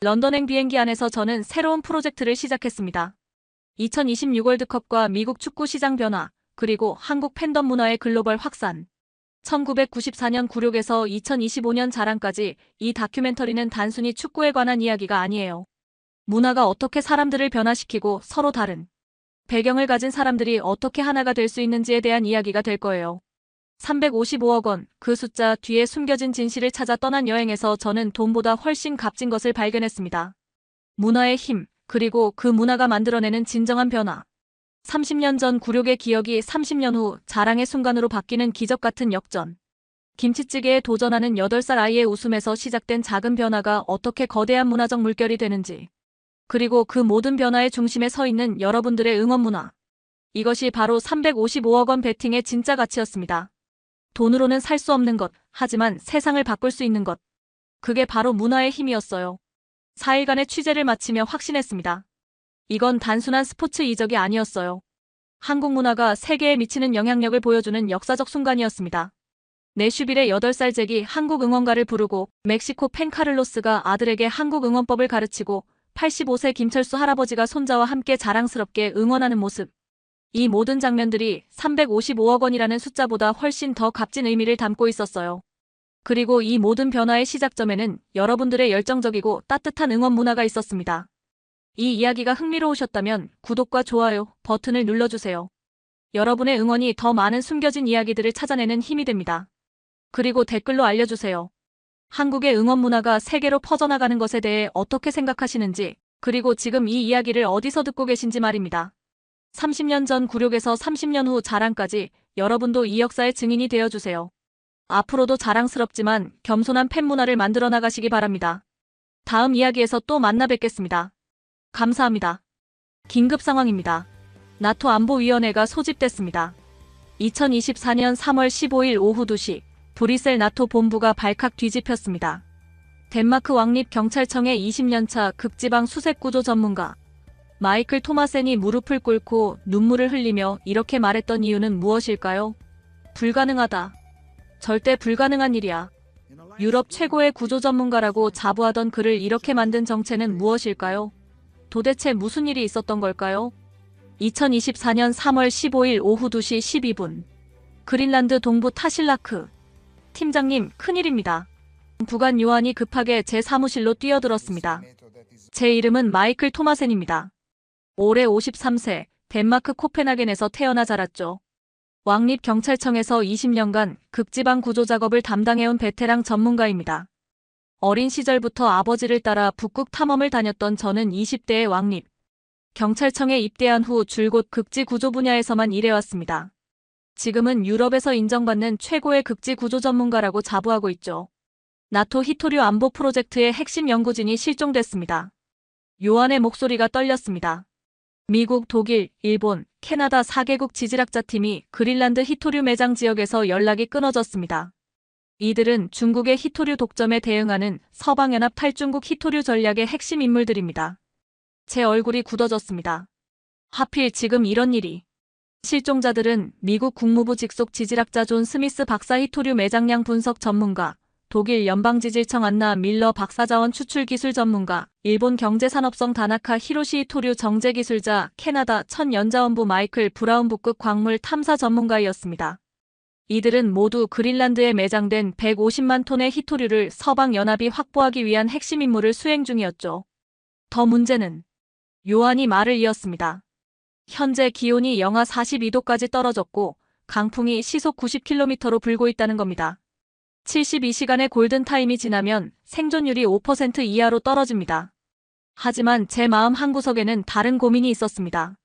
런던행 비행기 안에서 저는 새로운 프로젝트를 시작했습니다. 2026 월드컵과 미국 축구 시장 변화, 그리고 한국 팬덤 문화의 글로벌 확산. 1994년 굴욕에서 2025년 자랑까지 이 다큐멘터리는 단순히 축구에 관한 이야기가 아니에요. 문화가 어떻게 사람들을 변화시키고 서로 다른 배경을 가진 사람들이 어떻게 하나가 될 수 있는지에 대한 이야기가 될 거예요. 355억 원, 그 숫자 뒤에 숨겨진 진실을 찾아 떠난 여행에서 저는 돈보다 훨씬 값진 것을 발견했습니다. 문화의 힘, 그리고 그 문화가 만들어내는 진정한 변화. 30년 전 굴욕의 기억이 30년 후 자랑의 순간으로 바뀌는 기적 같은 역전. 김치찌개에 도전하는 8살 아이의 웃음에서 시작된 작은 변화가 어떻게 거대한 문화적 물결이 되는지. 그리고 그 모든 변화의 중심에 서 있는 여러분들의 응원 문화. 이것이 바로 355억 원 베팅의 진짜 가치였습니다. 돈으로는 살 수 없는 것, 하지만 세상을 바꿀 수 있는 것. 그게 바로 문화의 힘이었어요. 4일간의 취재를 마치며 확신했습니다. 이건 단순한 스포츠 이적이 아니었어요. 한국 문화가 세계에 미치는 영향력을 보여주는 역사적 순간이었습니다. 내슈빌의 8살 잭이 한국 응원가를 부르고 멕시코 팬 카를로스가 아들에게 한국 응원법을 가르치고 85세 김철수 할아버지가 손자와 함께 자랑스럽게 응원하는 모습. 이 모든 장면들이 355억 원이라는 숫자보다 훨씬 더 값진 의미를 담고 있었어요. 그리고 이 모든 변화의 시작점에는 여러분들의 열정적이고 따뜻한 응원 문화가 있었습니다. 이 이야기가 흥미로우셨다면 구독과 좋아요 버튼을 눌러주세요. 여러분의 응원이 더 많은 숨겨진 이야기들을 찾아내는 힘이 됩니다. 그리고 댓글로 알려주세요. 한국의 응원 문화가 세계로 퍼져나가는 것에 대해 어떻게 생각하시는지, 그리고 지금 이 이야기를 어디서 듣고 계신지 말입니다. 30년 전 굴욕에서 30년 후 자랑까지 여러분도 이 역사의 증인이 되어주세요. 앞으로도 자랑스럽지만 겸손한 팬 문화를 만들어 나가시기 바랍니다. 다음 이야기에서 또 만나 뵙겠습니다. 감사합니다. 긴급 상황입니다. 나토 안보위원회가 소집됐습니다. 2024년 3월 15일 오후 2시 브뤼셀 나토 본부가 발칵 뒤집혔습니다. 덴마크 왕립 경찰청의 20년차 극지방 수색구조 전문가 마이클 토마센이 무릎을 꿇고 눈물을 흘리며 이렇게 말했던 이유는 무엇일까요? 불가능하다. 절대 불가능한 일이야. 유럽 최고의 구조 전문가라고 자부하던 그를 이렇게 만든 정체는 무엇일까요? 도대체 무슨 일이 있었던 걸까요? 2024년 3월 15일 오후 2시 12분. 그린란드 동부 타실라크. 팀장님, 큰일입니다. 부관 요한이 급하게 제 사무실로 뛰어들었습니다. 제 이름은 마이클 토마센입니다. 올해 53세, 덴마크 코펜하겐에서 태어나 자랐죠. 왕립경찰청에서 20년간 극지방 구조 작업을 담당해온 베테랑 전문가입니다. 어린 시절부터 아버지를 따라 북극 탐험을 다녔던 저는 20대의 왕립 경찰청에 입대한 후 줄곧 극지 구조 분야에서만 일해왔습니다. 지금은 유럽에서 인정받는 최고의 극지 구조 전문가라고 자부하고 있죠. 나토 히토류 안보 프로젝트의 핵심 연구진이 실종됐습니다. 요한의 목소리가 떨렸습니다. 미국, 독일, 일본, 캐나다 4개국 지질학자 팀이 그린란드 히토류 매장 지역에서 연락이 끊어졌습니다. 이들은 중국의 히토류 독점에 대응하는 서방연합 탈중국 히토류 전략의 핵심 인물들입니다. 제 얼굴이 굳어졌습니다. 하필 지금 이런 일이. 실종자들은 미국 국무부 직속 지질학자 존 스미스 박사 히토류 매장량 분석 전문가, 독일 연방지질청 안나 밀러 박사자원 추출 기술 전문가, 일본 경제산업성 다나카 히로시 히토류 정제기술자, 캐나다 천연자원부 마이클 브라운 북극 광물 탐사 전문가였습니다. 이들은 모두 그린란드에 매장된 150만 톤의 희토류를 서방연합이 확보하기 위한 핵심 임무를 수행 중이었죠. 더 문제는 요한이 말을 이었습니다. 현재 기온이 영하 42도까지 떨어졌고 강풍이 시속 90km로 불고 있다는 겁니다. 72시간의 골든타임이 지나면 생존율이 5% 이하로 떨어집니다. 하지만 제 마음 한구석에는 다른 고민이 있었습니다.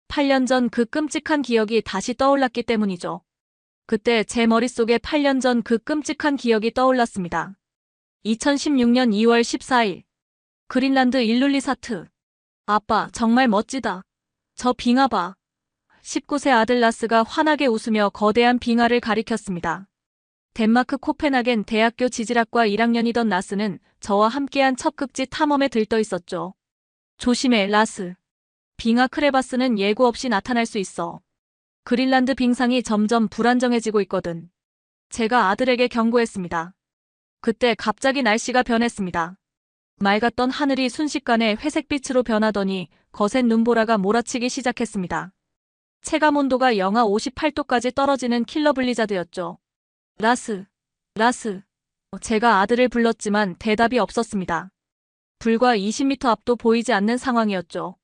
8년 전 그 끔찍한 기억이 다시 떠올랐기 때문이죠. 그때 제 머릿속에 8년 전 그 끔찍한 기억이 떠올랐습니다. 2016년 2월 14일 그린란드 일룰리사트. 아빠 정말 멋지다. 저 빙하 봐. 19세 아들 라스가 환하게 웃으며 거대한 빙하를 가리켰습니다. 덴마크 코펜하겐 대학교 지질학과 1학년이던 라스는 저와 함께한 첫 극지 탐험에 들떠 있었죠. 조심해 라스. 빙하 크레바스는 예고 없이 나타날 수 있어. 그린란드 빙상이 점점 불안정해지고 있거든. 제가 아들에게 경고했습니다. 그때 갑자기 날씨가 변했습니다. 맑았던 하늘이 순식간에 회색빛으로 변하더니 거센 눈보라가 몰아치기 시작했습니다. 체감온도가 영하 58도까지 떨어지는 킬러 블리자드였죠. 라스, 라스. 제가 아들을 불렀지만 대답이 없었습니다. 불과 20m 앞도 보이지 않는 상황이었죠.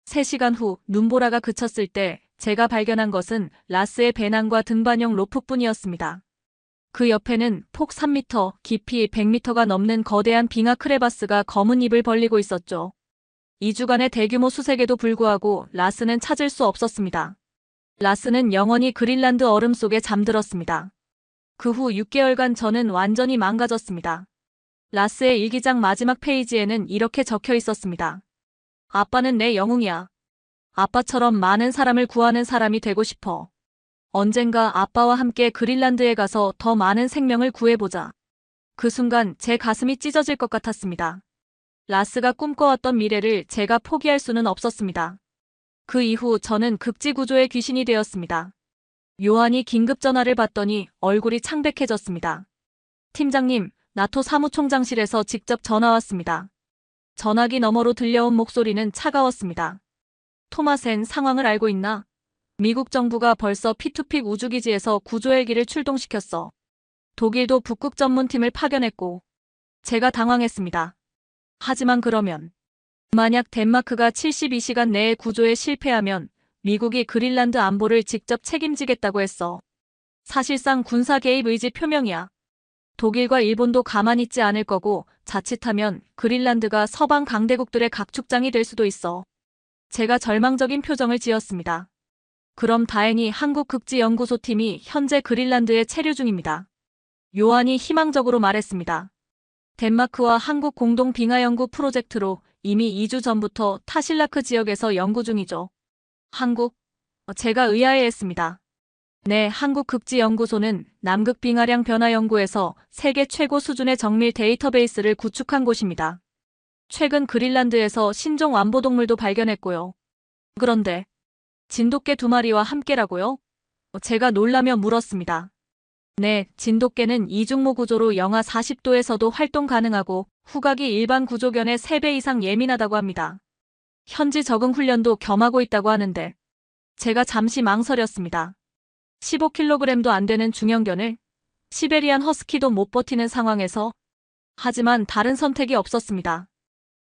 3시간 후 눈보라가 그쳤을 때 제가 발견한 것은 라스의 배낭과 등반용 로프뿐이었습니다. 그 옆에는 폭 3m, 깊이 100m가 넘는 거대한 빙하 크레바스가 검은 입을 벌리고 있었죠. 2주간의 대규모 수색에도 불구하고 라스는 찾을 수 없었습니다. 라스는 영원히 그린란드 얼음 속에 잠들었습니다. 그 후 6개월간 저는 완전히 망가졌습니다. 라스의 일기장 마지막 페이지에는 이렇게 적혀 있었습니다. 아빠는 내 영웅이야. 아빠처럼 많은 사람을 구하는 사람이 되고 싶어. 언젠가 아빠와 함께 그린란드에 가서 더 많은 생명을 구해보자. 그 순간 제 가슴이 찢어질 것 같았습니다. 라스가 꿈꿔왔던 미래를 제가 포기할 수는 없었습니다. 그 이후 저는 극지구조의 귀신이 되었습니다. 요한이 긴급 전화를 받더니 얼굴이 창백해졌습니다. 팀장님, 나토 사무총장실에서 직접 전화 왔습니다. 전화기 너머로 들려온 목소리는 차가웠습니다. 토마센, 상황을 알고 있나? 미국 정부가 벌써 P2픽 우주기지에서 구조 헬기를 출동시켰어. 독일도 북극 전문팀을 파견했고. 제가 당황했습니다. 하지만 그러면 만약 덴마크가 72시간 내에 구조에 실패하면 미국이 그린란드 안보를 직접 책임지겠다고 했어. 사실상 군사 개입 의지 표명이야. 독일과 일본도 가만히 있지 않을 거고 자칫하면 그린란드가 서방 강대국들의 각축장이 될 수도 있어. 제가 절망적인 표정을 지었습니다. 그럼 다행히 한국극지연구소팀이 현재 그린란드에 체류 중입니다. 요한이 희망적으로 말했습니다. 덴마크와 한국 공동 빙하 연구 프로젝트로 이미 2주 전부터 타실라크 지역에서 연구 중이죠. 한국? 제가 의아해했습니다. 네, 한국극지연구소는 남극 빙하량 변화 연구에서 세계 최고 수준의 정밀 데이터베이스를 구축한 곳입니다. 최근 그린란드에서 신종 완보동물도 발견했고요. 그런데 진돗개 2마리와 함께라고요? 제가 놀라며 물었습니다. 네, 진돗개는 이중모 구조로 영하 40도에서도 활동 가능하고 후각이 일반 구조견의 3배 이상 예민하다고 합니다. 현지 적응 훈련도 겸하고 있다고 하는데 제가 잠시 망설였습니다. 15kg도 안 되는 중형견을 시베리안 허스키도 못 버티는 상황에서 하지만 다른 선택이 없었습니다.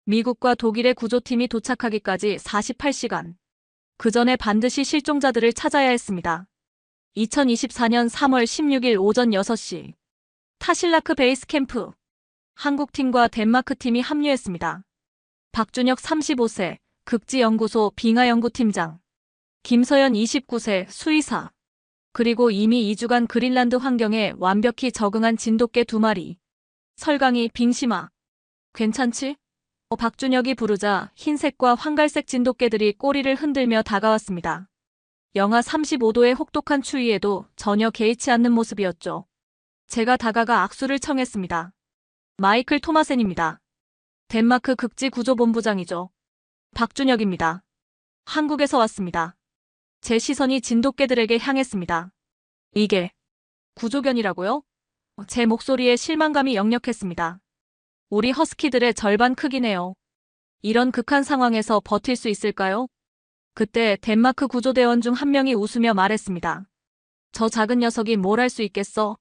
미국과 독일의 구조팀이 도착하기까지 48시간. 그 전에 반드시 실종자들을 찾아야 했습니다. 2024년 3월 16일 오전 6시. 타실라크 베이스 캠프. 한국팀과 덴마크팀이 합류했습니다. 박준혁 35세, 극지연구소 빙하연구팀장. 김서연 29세, 수의사. 그리고 이미 2주간 그린란드 환경에 완벽히 적응한 진돗개 2마리. 설강이 빙심아. 괜찮지? 박준혁이 부르자 흰색과 황갈색 진돗개들이 꼬리를 흔들며 다가왔습니다. 영하 35도의 혹독한 추위에도 전혀 개의치 않는 모습이었죠. 제가 다가가 악수를 청했습니다. 마이클 토마센입니다. 덴마크 극지구조본부장이죠. 박준혁입니다. 한국에서 왔습니다. 제 시선이 진돗개들에게 향했습니다. 이게 구조견이라고요? 제 목소리에 실망감이 역력했습니다. 우리 허스키들의 절반 크기네요. 이런 극한 상황에서 버틸 수 있을까요? 그때 덴마크 구조대원 중 한 명이 웃으며 말했습니다. 저 작은 녀석이 뭘 할 수 있겠어?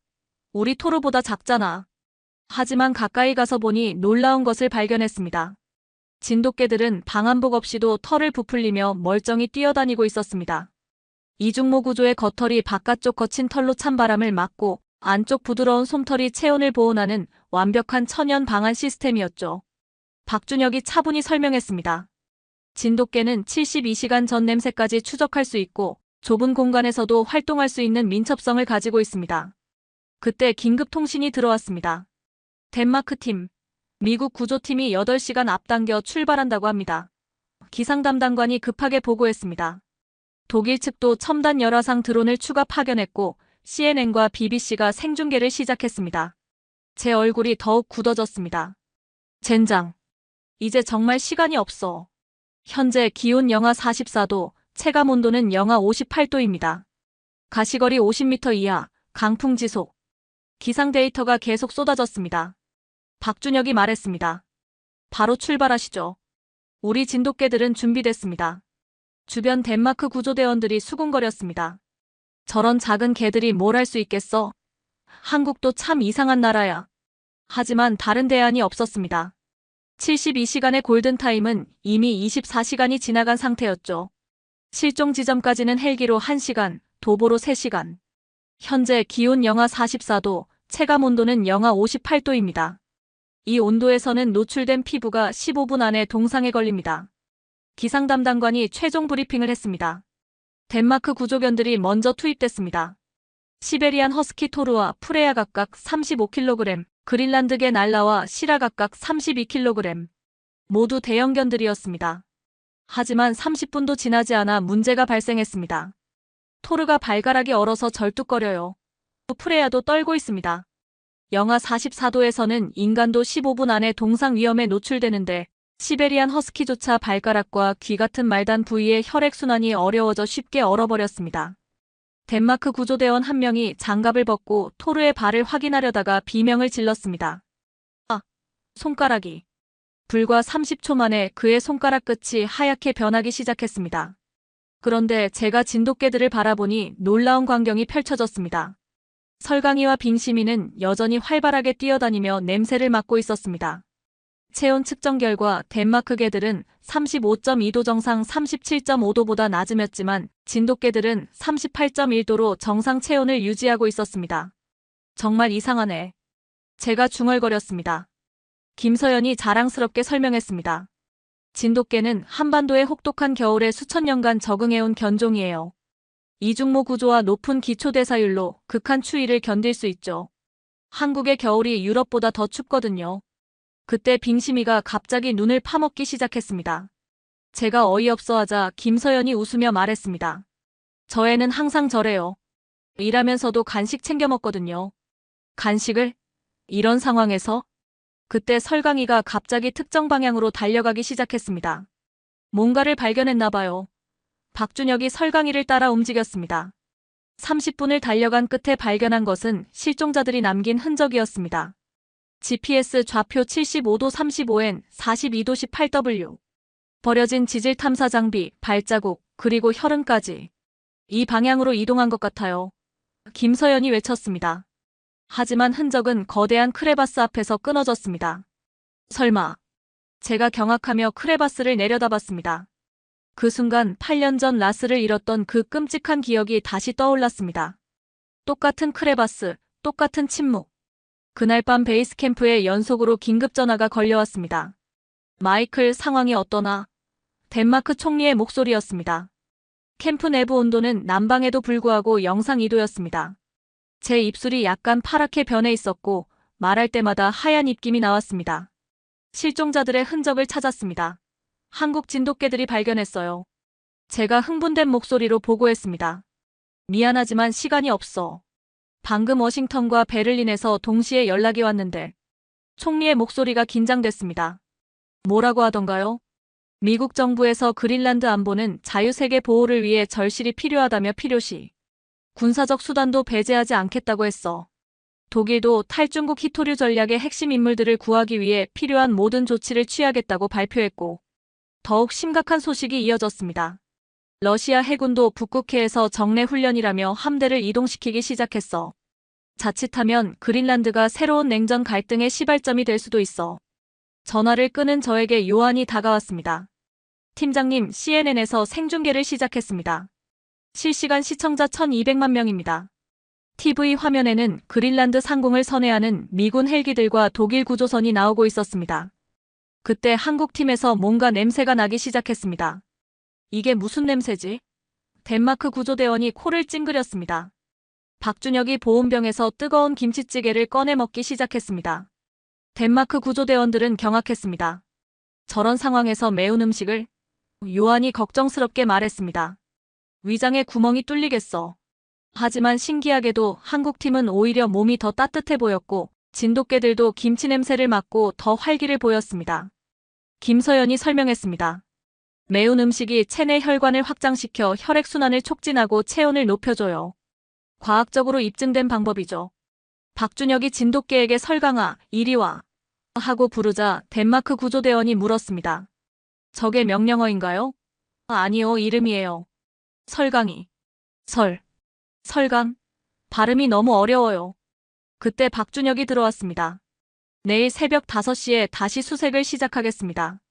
우리 토르보다 작잖아. 하지만 가까이 가서 보니 놀라운 것을 발견했습니다. 진돗개들은 방한복 없이도 털을 부풀리며 멀쩡히 뛰어다니고 있었습니다. 이중모 구조의 겉털이 바깥쪽 거친 털로 찬바람을 막고 안쪽 부드러운 솜털이 체온을 보온하는 완벽한 천연 방한 시스템이었죠. 박준혁이 차분히 설명했습니다. 진돗개는 72시간 전 냄새까지 추적할 수 있고 좁은 공간에서도 활동할 수 있는 민첩성을 가지고 있습니다. 그때 긴급 통신이 들어왔습니다. 덴마크 팀, 미국 구조팀이 8시간 앞당겨 출발한다고 합니다. 기상 담당관이 급하게 보고했습니다. 독일 측도 첨단 열화상 드론을 추가 파견했고 CNN과 BBC가 생중계를 시작했습니다. 제 얼굴이 더욱 굳어졌습니다. 젠장. 이제 정말 시간이 없어. 현재 기온 영하 44도, 체감 온도는 영하 58도입니다. 가시거리 50m 이하, 강풍 지속. 기상 데이터가 계속 쏟아졌습니다. 박준혁이 말했습니다. 바로 출발하시죠. 우리 진돗개들은 준비됐습니다. 주변 덴마크 구조대원들이 수군거렸습니다. 저런 작은 개들이 뭘 할 수 있겠어? 한국도 참 이상한 나라야. 하지만 다른 대안이 없었습니다. 72시간의 골든타임은 이미 24시간이 지나간 상태였죠. 실종 지점까지는 헬기로 1시간, 도보로 3시간. 현재 기온 영하 44도, 체감 온도는 영하 58도입니다. 이 온도에서는 노출된 피부가 15분 안에 동상에 걸립니다. 기상 담당관이 최종 브리핑을 했습니다. 덴마크 구조견들이 먼저 투입됐습니다. 시베리안 허스키 토르와 프레야 각각 35kg, 그린란드개 날라와 시라 각각 32kg. 모두 대형견들이었습니다. 하지만 30분도 지나지 않아 문제가 발생했습니다. 토르가 발가락이 얼어서 절뚝거려요. 프레야도 떨고 있습니다. 영하 44도에서는 인간도 15분 안에 동상 위험에 노출되는데 시베리안 허스키조차 발가락과 귀 같은 말단 부위의 혈액순환이 어려워져 쉽게 얼어버렸습니다. 덴마크 구조대원 한 명이 장갑을 벗고 토르의 발을 확인하려다가 비명을 질렀습니다. 아, 손가락이. 불과 30초 만에 그의 손가락 끝이 하얗게 변하기 시작했습니다. 그런데 제가 진돗개들을 바라보니 놀라운 광경이 펼쳐졌습니다. 설강이와 빙시미는 여전히 활발하게 뛰어다니며 냄새를 맡고 있었습니다. 체온 측정 결과 덴마크 개들은 35.2도 정상 37.5도보다 낮음이었지만 진돗개들은 38.1도로 정상 체온을 유지하고 있었습니다. 정말 이상하네. 제가 중얼거렸습니다. 김서연이 자랑스럽게 설명했습니다. 진돗개는 한반도의 혹독한 겨울에 수천 년간 적응해온 견종이에요. 이중모 구조와 높은 기초대사율로 극한 추위를 견딜 수 있죠. 한국의 겨울이 유럽보다 더 춥거든요. 그때 빙시미가 갑자기 눈을 파먹기 시작했습니다. 제가 어이없어하자 김서연이 웃으며 말했습니다. 저 애는 항상 저래요. 일하면서도 간식 챙겨 먹거든요. 간식을? 이런 상황에서? 그때 설강이가 갑자기 특정 방향으로 달려가기 시작했습니다. 뭔가를 발견했나 봐요. 박준혁이 설강이를 따라 움직였습니다. 30분을 달려간 끝에 발견한 것은 실종자들이 남긴 흔적이었습니다. GPS 좌표 75도 35N 42도 18W. 버려진 지질 탐사 장비, 발자국, 그리고 혈흔까지. 이 방향으로 이동한 것 같아요. 김서연이 외쳤습니다. 하지만 흔적은 거대한 크레바스 앞에서 끊어졌습니다. 설마. 제가 경악하며 크레바스를 내려다봤습니다. 그 순간 8년 전 라스를 잃었던 그 끔찍한 기억이 다시 떠올랐습니다. 똑같은 크레바스, 똑같은 침묵. 그날 밤 베이스 캠프에 연속으로 긴급 전화가 걸려왔습니다. 마이클, 상황이 어떠나? 덴마크 총리의 목소리였습니다. 캠프 내부 온도는 난방에도 불구하고 영상 2도였습니다. 제 입술이 약간 파랗게 변해 있었고 말할 때마다 하얀 입김이 나왔습니다. 실종자들의 흔적을 찾았습니다. 한국 진돗개들이 발견했어요. 제가 흥분된 목소리로 보고했습니다. 미안하지만 시간이 없어. 방금 워싱턴과 베를린에서 동시에 연락이 왔는데 총리의 목소리가 긴장됐습니다. 뭐라고 하던가요? 미국 정부에서 그린란드 안보는 자유세계 보호를 위해 절실히 필요하다며 필요시 군사적 수단도 배제하지 않겠다고 했어. 독일도 탈중국 히토류 전략의 핵심 인물들을 구하기 위해 필요한 모든 조치를 취하겠다고 발표했고 더욱 심각한 소식이 이어졌습니다. 러시아 해군도 북극해에서 정례 훈련이라며 함대를 이동시키기 시작했어. 자칫하면 그린란드가 새로운 냉전 갈등의 시발점이 될 수도 있어. 전화를 끄는 저에게 요한이 다가왔습니다. 팀장님, CNN에서 생중계를 시작했습니다. 실시간 시청자 1200만 명입니다. TV 화면에는 그린란드 상공을 선회하는 미군 헬기들과 독일 구조선이 나오고 있었습니다. 그때 한국팀에서 뭔가 냄새가 나기 시작했습니다. 이게 무슨 냄새지? 덴마크 구조대원이 코를 찡그렸습니다. 박준혁이 보온병에서 뜨거운 김치찌개를 꺼내 먹기 시작했습니다. 덴마크 구조대원들은 경악했습니다. 저런 상황에서 매운 음식을? 요한이 걱정스럽게 말했습니다. 위장에 구멍이 뚫리겠어. 하지만 신기하게도 한국팀은 오히려 몸이 더 따뜻해 보였고 진돗개들도 김치 냄새를 맡고 더 활기를 보였습니다. 김서연이 설명했습니다. 매운 음식이 체내 혈관을 확장시켜 혈액순환을 촉진하고 체온을 높여줘요. 과학적으로 입증된 방법이죠. 박준혁이 진돗개에게 설강아, 이리 와 하고 부르자 덴마크 구조대원이 물었습니다. 저게 명령어인가요? 아니요, 이름이에요. 설강이. 설강? 발음이 너무 어려워요. 그때 박준혁이 들어왔습니다. 내일 새벽 5시에 다시 수색을 시작하겠습니다.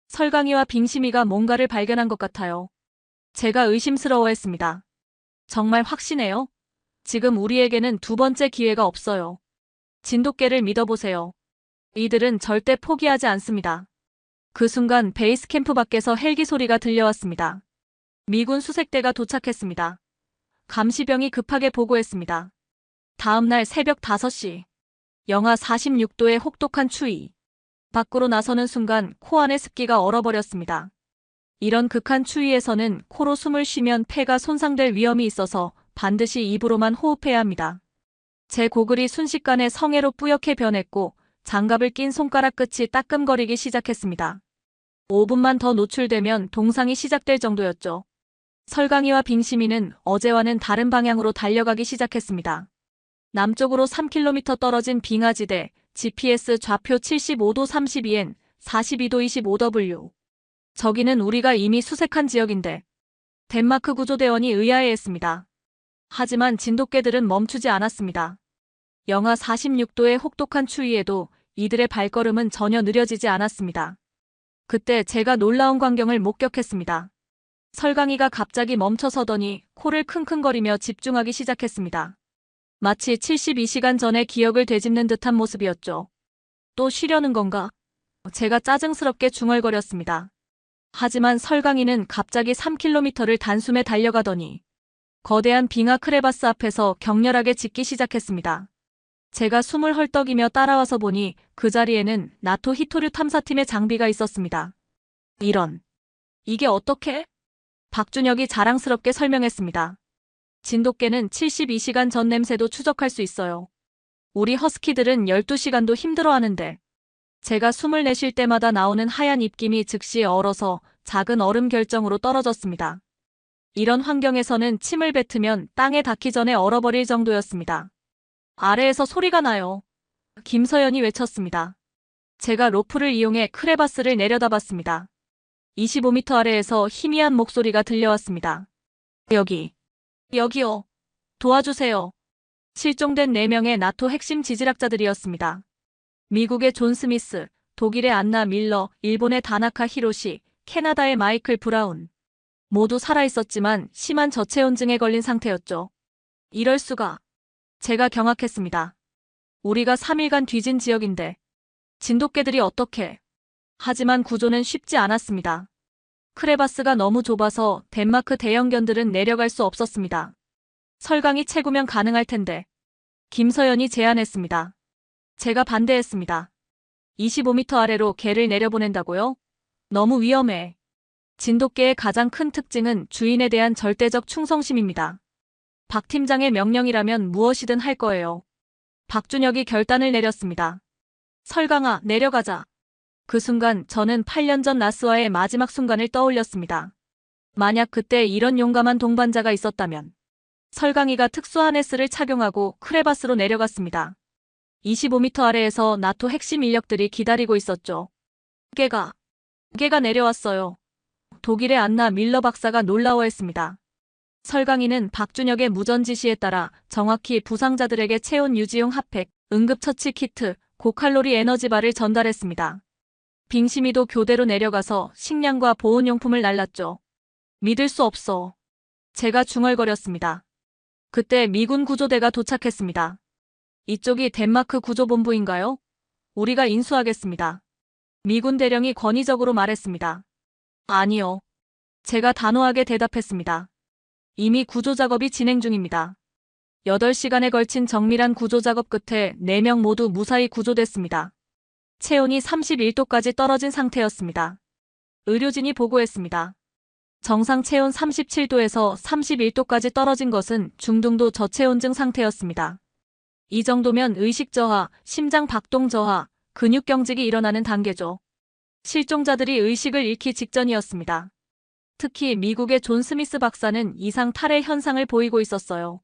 설강이와 빙심이가 뭔가를 발견한 것 같아요. 제가 의심스러워했습니다. 정말 확신해요? 지금 우리에게는 두 번째 기회가 없어요. 진돗개를 믿어보세요. 이들은 절대 포기하지 않습니다. 그 순간 베이스 캠프 밖에서 헬기 소리가 들려왔습니다. 미군 수색대가 도착했습니다. 감시병이 급하게 보고했습니다. 다음 날 새벽 5시. 영하 46도의 혹독한 추위. 밖으로 나서는 순간 코 안의 습기가 얼어버렸습니다. 이런 극한 추위에서는 코로 숨을 쉬면 폐가 손상될 위험이 있어서 반드시 입으로만 호흡해야 합니다. 제 고글이 순식간에 성에로 뿌옇게 변했고 장갑을 낀 손가락 끝이 따끔거리기 시작했습니다. 5분만 더 노출되면 동상이 시작될 정도였죠. 설강이와 빙심이는 어제와는 다른 방향으로 달려가기 시작했습니다. 남쪽으로 3km 떨어진 빙하지대, GPS 좌표 75도 32N, 42도 25W. 저기는 우리가 이미 수색한 지역인데. 덴마크 구조대원이 의아해했습니다. 하지만 진돗개들은 멈추지 않았습니다. 영하 46도의 혹독한 추위에도 이들의 발걸음은 전혀 느려지지 않았습니다. 그때 제가 놀라운 광경을 목격했습니다. 설강이가 갑자기 멈춰서더니 코를 킁킁거리며 집중하기 시작했습니다. 마치 72시간 전의 기억을 되짚는 듯한 모습이었죠. 또 쉬려는 건가? 제가 짜증스럽게 중얼거렸습니다. 하지만 설강이는 갑자기 3km를 단숨에 달려가더니 거대한 빙하 크레바스 앞에서 격렬하게 짖기 시작했습니다. 제가 숨을 헐떡이며 따라와서 보니 그 자리에는 나토 히토류 탐사팀의 장비가 있었습니다. 이게 어떻게? 박준혁이 자랑스럽게 설명했습니다. 진돗개는 72시간 전 냄새도 추적할 수 있어요. 우리 허스키들은 12시간도 힘들어하는데. 제가 숨을 내쉴 때마다 나오는 하얀 입김이 즉시 얼어서 작은 얼음 결정으로 떨어졌습니다. 이런 환경에서는 침을 뱉으면 땅에 닿기 전에 얼어버릴 정도였습니다. 아래에서 소리가 나요. 김서연이 외쳤습니다. 제가 로프를 이용해 크레바스를 내려다봤습니다. 25m 아래에서 희미한 목소리가 들려왔습니다. 여기요. 도와주세요. 실종된 4명의 나토 핵심 지질학자들이었습니다. 미국의 존 스미스, 독일의 안나 밀러, 일본의 다나카 히로시, 캐나다의 마이클 브라운. 모두 살아있었지만 심한 저체온증에 걸린 상태였죠. 이럴 수가. 제가 경악했습니다. 우리가 3일간 뒤진 지역인데 진돗개들이 어떻게. 하지만 구조는 쉽지 않았습니다. 크레바스가 너무 좁아서 덴마크 대형견들은 내려갈 수 없었습니다. 설강이 채구면 가능할 텐데. 김서연이 제안했습니다. 제가 반대했습니다. 25m 아래로 개를 내려보낸다고요? 너무 위험해. 진돗개의 가장 큰 특징은 주인에 대한 절대적 충성심입니다. 박 팀장의 명령이라면 무엇이든 할 거예요. 박준혁이 결단을 내렸습니다. 설강아, 내려가자. 그 순간 저는 8년 전 나스와의 마지막 순간을 떠올렸습니다. 만약 그때 이런 용감한 동반자가 있었다면. 설강이가 특수한 S를 착용하고 크레바스로 내려갔습니다. 25m 아래에서 나토 핵심 인력들이 기다리고 있었죠. 개가 내려왔어요. 독일의 안나 밀러 박사가 놀라워했습니다. 설강이는 박준혁의 무전 지시에 따라 정확히 부상자들에게 체온 유지용 핫팩, 응급처치 키트, 고칼로리 에너지바를 전달했습니다. 빙심이도 교대로 내려가서 식량과 보온용품을 날랐죠. 믿을 수 없어. 제가 중얼거렸습니다. 그때 미군 구조대가 도착했습니다. 이쪽이 덴마크 구조본부인가요? 우리가 인수하겠습니다. 미군 대령이 권위적으로 말했습니다. 아니요. 제가 단호하게 대답했습니다. 이미 구조작업이 진행 중입니다. 8시간에 걸친 정밀한 구조작업 끝에 4명 모두 무사히 구조됐습니다. 체온이 31도까지 떨어진 상태였습니다. 의료진이 보고했습니다. 정상 체온 37도에서 31도까지 떨어진 것은 중등도 저체온증 상태였습니다. 이 정도면 의식 저하, 심장 박동 저하, 근육 경직이 일어나는 단계죠. 실종자들이 의식을 잃기 직전이었습니다. 특히 미국의 존 스미스 박사는 이상 탈의 현상을 보이고 있었어요.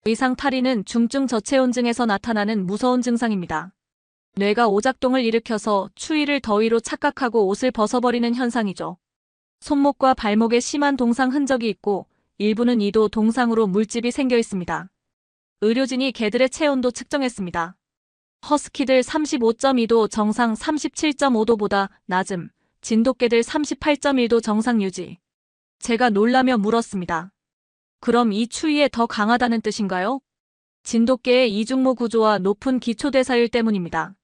이상 탈의는 중증 저체온증에서 나타나는 무서운 증상입니다. 뇌가 오작동을 일으켜서 추위를 더위로 착각하고 옷을 벗어버리는 현상이죠. 손목과 발목에 심한 동상 흔적이 있고 일부는 이도 동상으로 물집이 생겨 있습니다. 의료진이 개들의 체온도 측정했습니다. 허스키들 35.2도 정상 37.5도보다 낮음, 진돗개들 38.1도 정상 유지. 제가 놀라며 물었습니다. 그럼 이 추위에 더 강하다는 뜻인가요? 진돗개의 이중모 구조와 높은 기초대사율 때문입니다.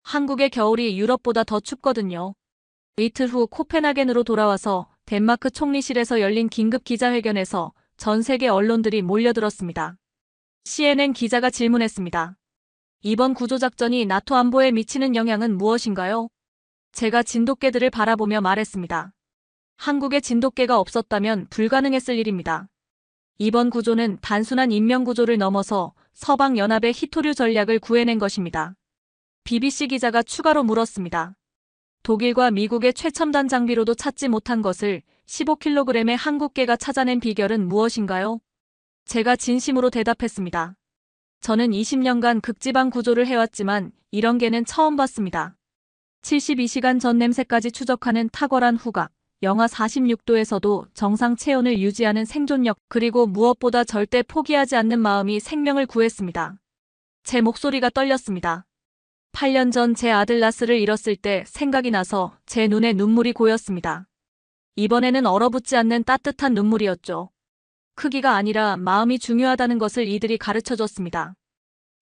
한국의 겨울이 유럽보다 더 춥거든요. 이틀 후 코펜하겐으로 돌아와서 덴마크 총리실에서 열린 긴급 기자회견에서 전 세계 언론들이 몰려들었습니다. CNN 기자가 질문했습니다. 이번 구조작전이 나토 안보에 미치는 영향은 무엇인가요? 제가 진돗개들을 바라보며 말했습니다. 한국에 진돗개가 없었다면 불가능했을 일입니다. 이번 구조는 단순한 인명구조를 넘어서 서방연합의 히토류 전략을 구해낸 것입니다. BBC 기자가 추가로 물었습니다. 독일과 미국의 최첨단 장비로도 찾지 못한 것을 15kg의 한국개가 찾아낸 비결은 무엇인가요? 제가 진심으로 대답했습니다. 저는 20년간 극지방 구조를 해왔지만 이런 개는 처음 봤습니다. 72시간 전 냄새까지 추적하는 탁월한 후각, 영하 46도에서도 정상 체온을 유지하는 생존력, 그리고 무엇보다 절대 포기하지 않는 마음이 생명을 구했습니다. 제 목소리가 떨렸습니다. 8년 전 제 아들 라스를 잃었을 때 생각이 나서 제 눈에 눈물이 고였습니다. 이번에는 얼어붙지 않는 따뜻한 눈물이었죠. 크기가 아니라 마음이 중요하다는 것을 이들이 가르쳐줬습니다.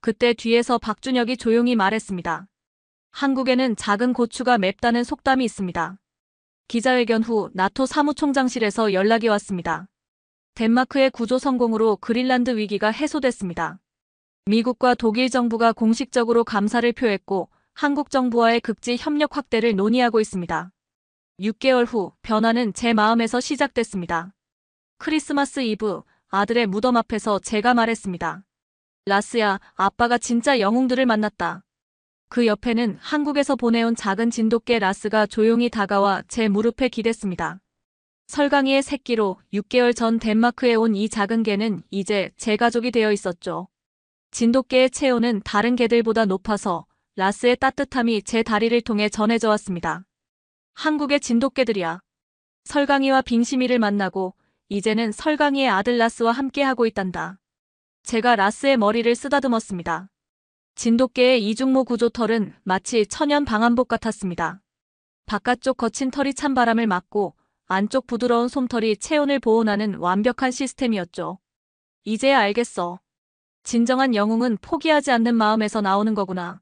그때 뒤에서 박준혁이 조용히 말했습니다. 한국에는 작은 고추가 맵다는 속담이 있습니다. 기자회견 후 나토 사무총장실에서 연락이 왔습니다. 덴마크의 구조 성공으로 그린란드 위기가 해소됐습니다. 미국과 독일 정부가 공식적으로 감사를 표했고 한국 정부와의 극지 협력 확대를 논의하고 있습니다. 6개월 후 변화는 제 마음에서 시작됐습니다. 크리스마스 이브 아들의 무덤 앞에서 제가 말했습니다. 라스야, 아빠가 진짜 영웅들을 만났다. 그 옆에는 한국에서 보내온 작은 진돗개 라스가 조용히 다가와 제 무릎에 기댔습니다. 설강이의 새끼로 6개월 전 덴마크에 온 이 작은 개는 이제 제 가족이 되어 있었죠. 진돗개의 체온은 다른 개들보다 높아서 라스의 따뜻함이 제 다리를 통해 전해져 왔습니다. 한국의 진돗개들이야. 설강이와 빙심이를 만나고 이제는 설강이의 아들 라스와 함께하고 있단다. 제가 라스의 머리를 쓰다듬었습니다. 진돗개의 이중모 구조털은 마치 천연 방한복 같았습니다. 바깥쪽 거친 털이 찬바람을 막고 안쪽 부드러운 솜털이 체온을 보온하는 완벽한 시스템이었죠. 이제야 알겠어. 진정한 영웅은 포기하지 않는 마음에서 나오는 거구나.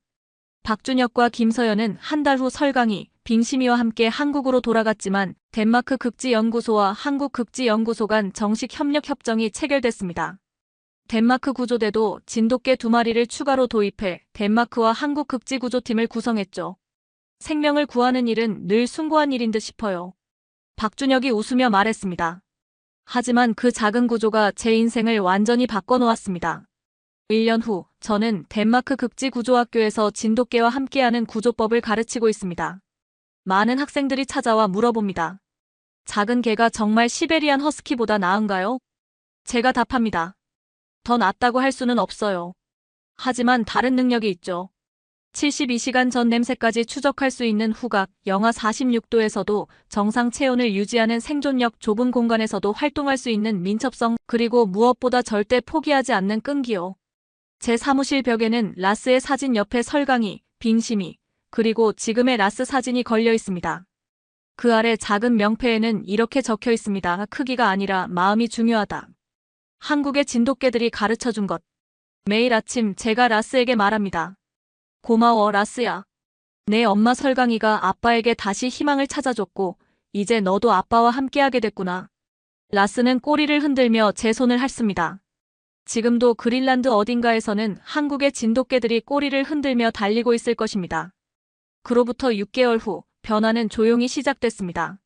박준혁과 김서연은 한 달 후 설강이, 빙심이와 함께 한국으로 돌아갔지만 덴마크 극지연구소와 한국 극지연구소 간 정식 협력 협정이 체결됐습니다. 덴마크 구조대도 진돗개 2마리를 추가로 도입해 덴마크와 한국 극지구조팀을 구성했죠. 생명을 구하는 일은 늘 숭고한 일인 듯 싶어요. 박준혁이 웃으며 말했습니다. 하지만 그 작은 구조가 제 인생을 완전히 바꿔놓았습니다. 1년 후 저는 덴마크 극지구조학교에서 진돗개와 함께하는 구조법을 가르치고 있습니다. 많은 학생들이 찾아와 물어봅니다. 작은 개가 정말 시베리안 허스키보다 나은가요? 제가 답합니다. 더 낫다고 할 수는 없어요. 하지만 다른 능력이 있죠. 72시간 전 냄새까지 추적할 수 있는 후각, 영하 46도에서도 정상 체온을 유지하는 생존력, 좁은 공간에서도 활동할 수 있는 민첩성, 그리고 무엇보다 절대 포기하지 않는 끈기요. 제 사무실 벽에는 라스의 사진 옆에 설강이, 빙심이, 그리고 지금의 라스 사진이 걸려 있습니다. 그 아래 작은 명패에는 이렇게 적혀 있습니다. 크기가 아니라 마음이 중요하다. 한국의 진돗개들이 가르쳐준 것. 매일 아침 제가 라스에게 말합니다. 고마워, 라스야. 내 엄마 설강이가 아빠에게 다시 희망을 찾아줬고, 이제 너도 아빠와 함께하게 됐구나. 라스는 꼬리를 흔들며 제 손을 핥습니다. 지금도 그린란드 어딘가에서는 한국의 진돗개들이 꼬리를 흔들며 달리고 있을 것입니다. 그로부터 6개월 후, 변화는 조용히 시작됐습니다.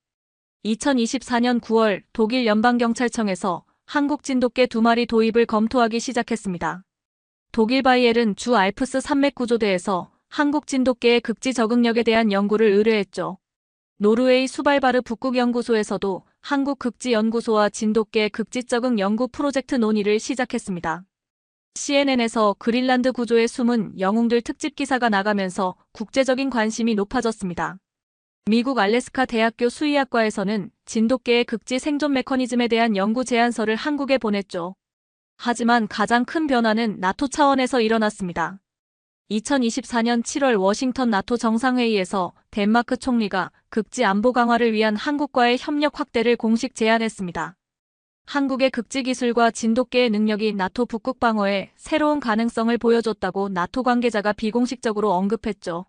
2024년 9월 독일 연방경찰청에서 한국 진돗개 2마리 도입을 검토하기 시작했습니다. 독일 바이에른 주 알프스 산맥구조대에서 한국 진돗개의 극지 적응력에 대한 연구를 의뢰했죠. 노르웨이 수발바르 북극연구소에서도 한국 극지연구소와 진돗개 극지 적응 연구 프로젝트 논의를 시작했습니다. CNN에서 그린란드 구조의 숨은 영웅들 특집 기사가 나가면서 국제적인 관심이 높아졌습니다. 미국 알래스카 대학교 수의학과에서는 진돗개의 극지 생존 메커니즘에 대한 연구 제안서를 한국에 보냈죠. 하지만 가장 큰 변화는 나토 차원에서 일어났습니다. 2024년 7월 워싱턴 나토 정상회의에서 덴마크 총리가 극지 안보 강화를 위한 한국과의 협력 확대를 공식 제안했습니다. 한국의 극지 기술과 진돗개의 능력이 나토 북극 방어에 새로운 가능성을 보여줬다고 나토 관계자가 비공식적으로 언급했죠.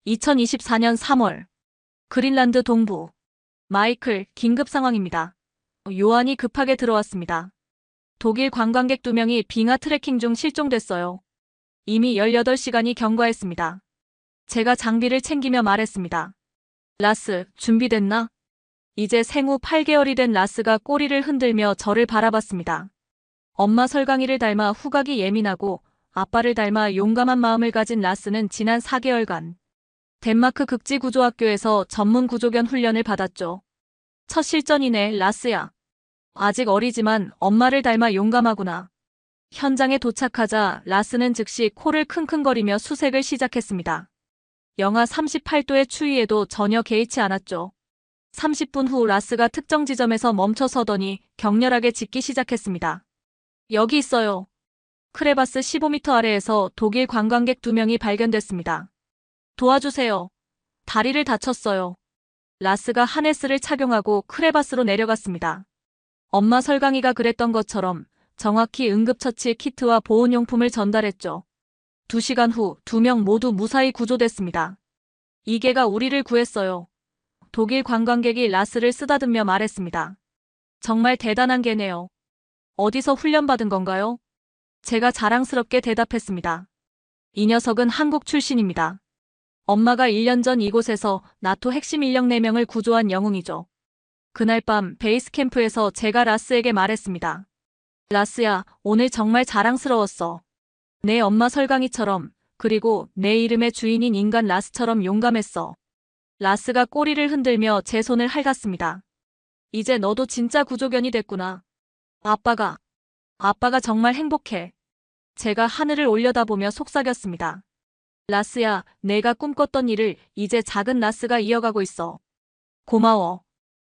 2024년 3월 그린란드 동부 마이클 긴급 상황입니다. 요한이 급하게 들어왔습니다. 독일 관광객 2명이 빙하 트레킹 중 실종됐어요. 이미 18시간이 경과했습니다. 제가 장비를 챙기며 말했습니다. 라스, 준비됐나? 이제 생후 8개월이 된 라스가 꼬리를 흔들며 저를 바라봤습니다. 엄마 설강이를 닮아 후각이 예민하고 아빠를 닮아 용감한 마음을 가진 라스는 지난 4개월간 덴마크 극지구조학교에서 전문 구조견 훈련을 받았죠. 첫 실전이네, 라스야. 아직 어리지만 엄마를 닮아 용감하구나. 현장에 도착하자 라스는 즉시 코를 킁킁거리며 수색을 시작했습니다. 영하 38도의 추위에도 전혀 개의치 않았죠. 30분 후 라스가 특정 지점에서 멈춰 서더니 격렬하게 짖기 시작했습니다. 여기 있어요. 크레바스 15m 아래에서 독일 관광객 2명이 발견됐습니다. 도와주세요. 다리를 다쳤어요. 라스가 하네스를 착용하고 크레바스로 내려갔습니다. 엄마 설강이가 그랬던 것처럼 정확히 응급처치 키트와 보온용품을 전달했죠. 2시간 후 2명 모두 무사히 구조됐습니다. 이 개가 우리를 구했어요. 독일 관광객이 라스를 쓰다듬며 말했습니다. 정말 대단한 개네요. 어디서 훈련받은 건가요? 제가 자랑스럽게 대답했습니다. 이 녀석은 한국 출신입니다. 엄마가 1년 전 이곳에서 나토 핵심 인력 4명을 구조한 영웅이죠. 그날 밤 베이스 캠프에서 제가 라스에게 말했습니다. 라스야, 오늘 정말 자랑스러웠어. 내 엄마 설강이처럼, 그리고 내 이름의 주인인 인간 라스처럼 용감했어. 라스가 꼬리를 흔들며 제 손을 핥았습니다. 이제 너도 진짜 구조견이 됐구나. 아빠가 정말 행복해. 제가 하늘을 올려다보며 속삭였습니다. 라스야, 내가 꿈꿨던 일을 이제 작은 라스가 이어가고 있어. 고마워.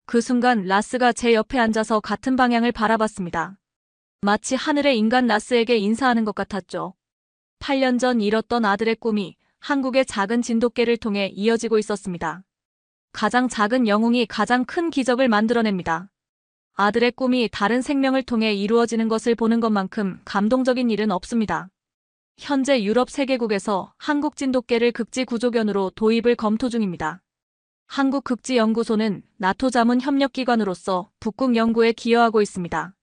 그 순간 라스가 제 옆에 앉아서 같은 방향을 바라봤습니다. 마치 하늘의 인간 라스에게 인사하는 것 같았죠. 8년 전 잃었던 아들의 꿈이 한국의 작은 진돗개를 통해 이어지고 있었습니다. 가장 작은 영웅이 가장 큰 기적을 만들어냅니다. 아들의 꿈이 다른 생명을 통해 이루어지는 것을 보는 것만큼 감동적인 일은 없습니다. 현재 유럽 3개국에서 한국 진돗개를 극지 구조견으로 도입을 검토 중입니다. 한국극지연구소는 나토 자문 협력기관으로서 북극 연구에 기여하고 있습니다.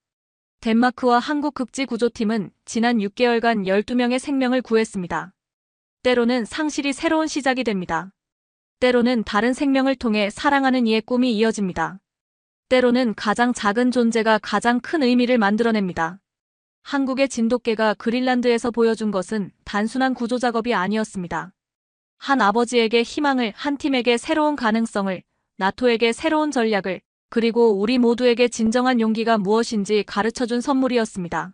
덴마크와 한국극지구조팀은 지난 6개월간 12명의 생명을 구했습니다. 때로는 상실이 새로운 시작이 됩니다. 때로는 다른 생명을 통해 사랑하는 이의 꿈이 이어집니다. 때로는 가장 작은 존재가 가장 큰 의미를 만들어냅니다. 한국의 진돗개가 그린란드에서 보여준 것은 단순한 구조 작업이 아니었습니다. 한 아버지에게 희망을, 한 팀에게 새로운 가능성을, 나토에게 새로운 전략을, 그리고 우리 모두에게 진정한 용기가 무엇인지 가르쳐준 선물이었습니다.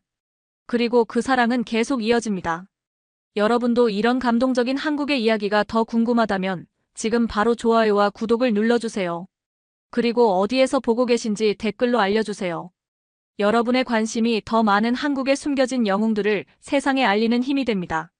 그리고 그 사랑은 계속 이어집니다. 여러분도 이런 감동적인 한국의 이야기가 더 궁금하다면 지금 바로 좋아요와 구독을 눌러주세요. 그리고 어디에서 보고 계신지 댓글로 알려주세요. 여러분의 관심이 더 많은 한국의 숨겨진 영웅들을 세상에 알리는 힘이 됩니다.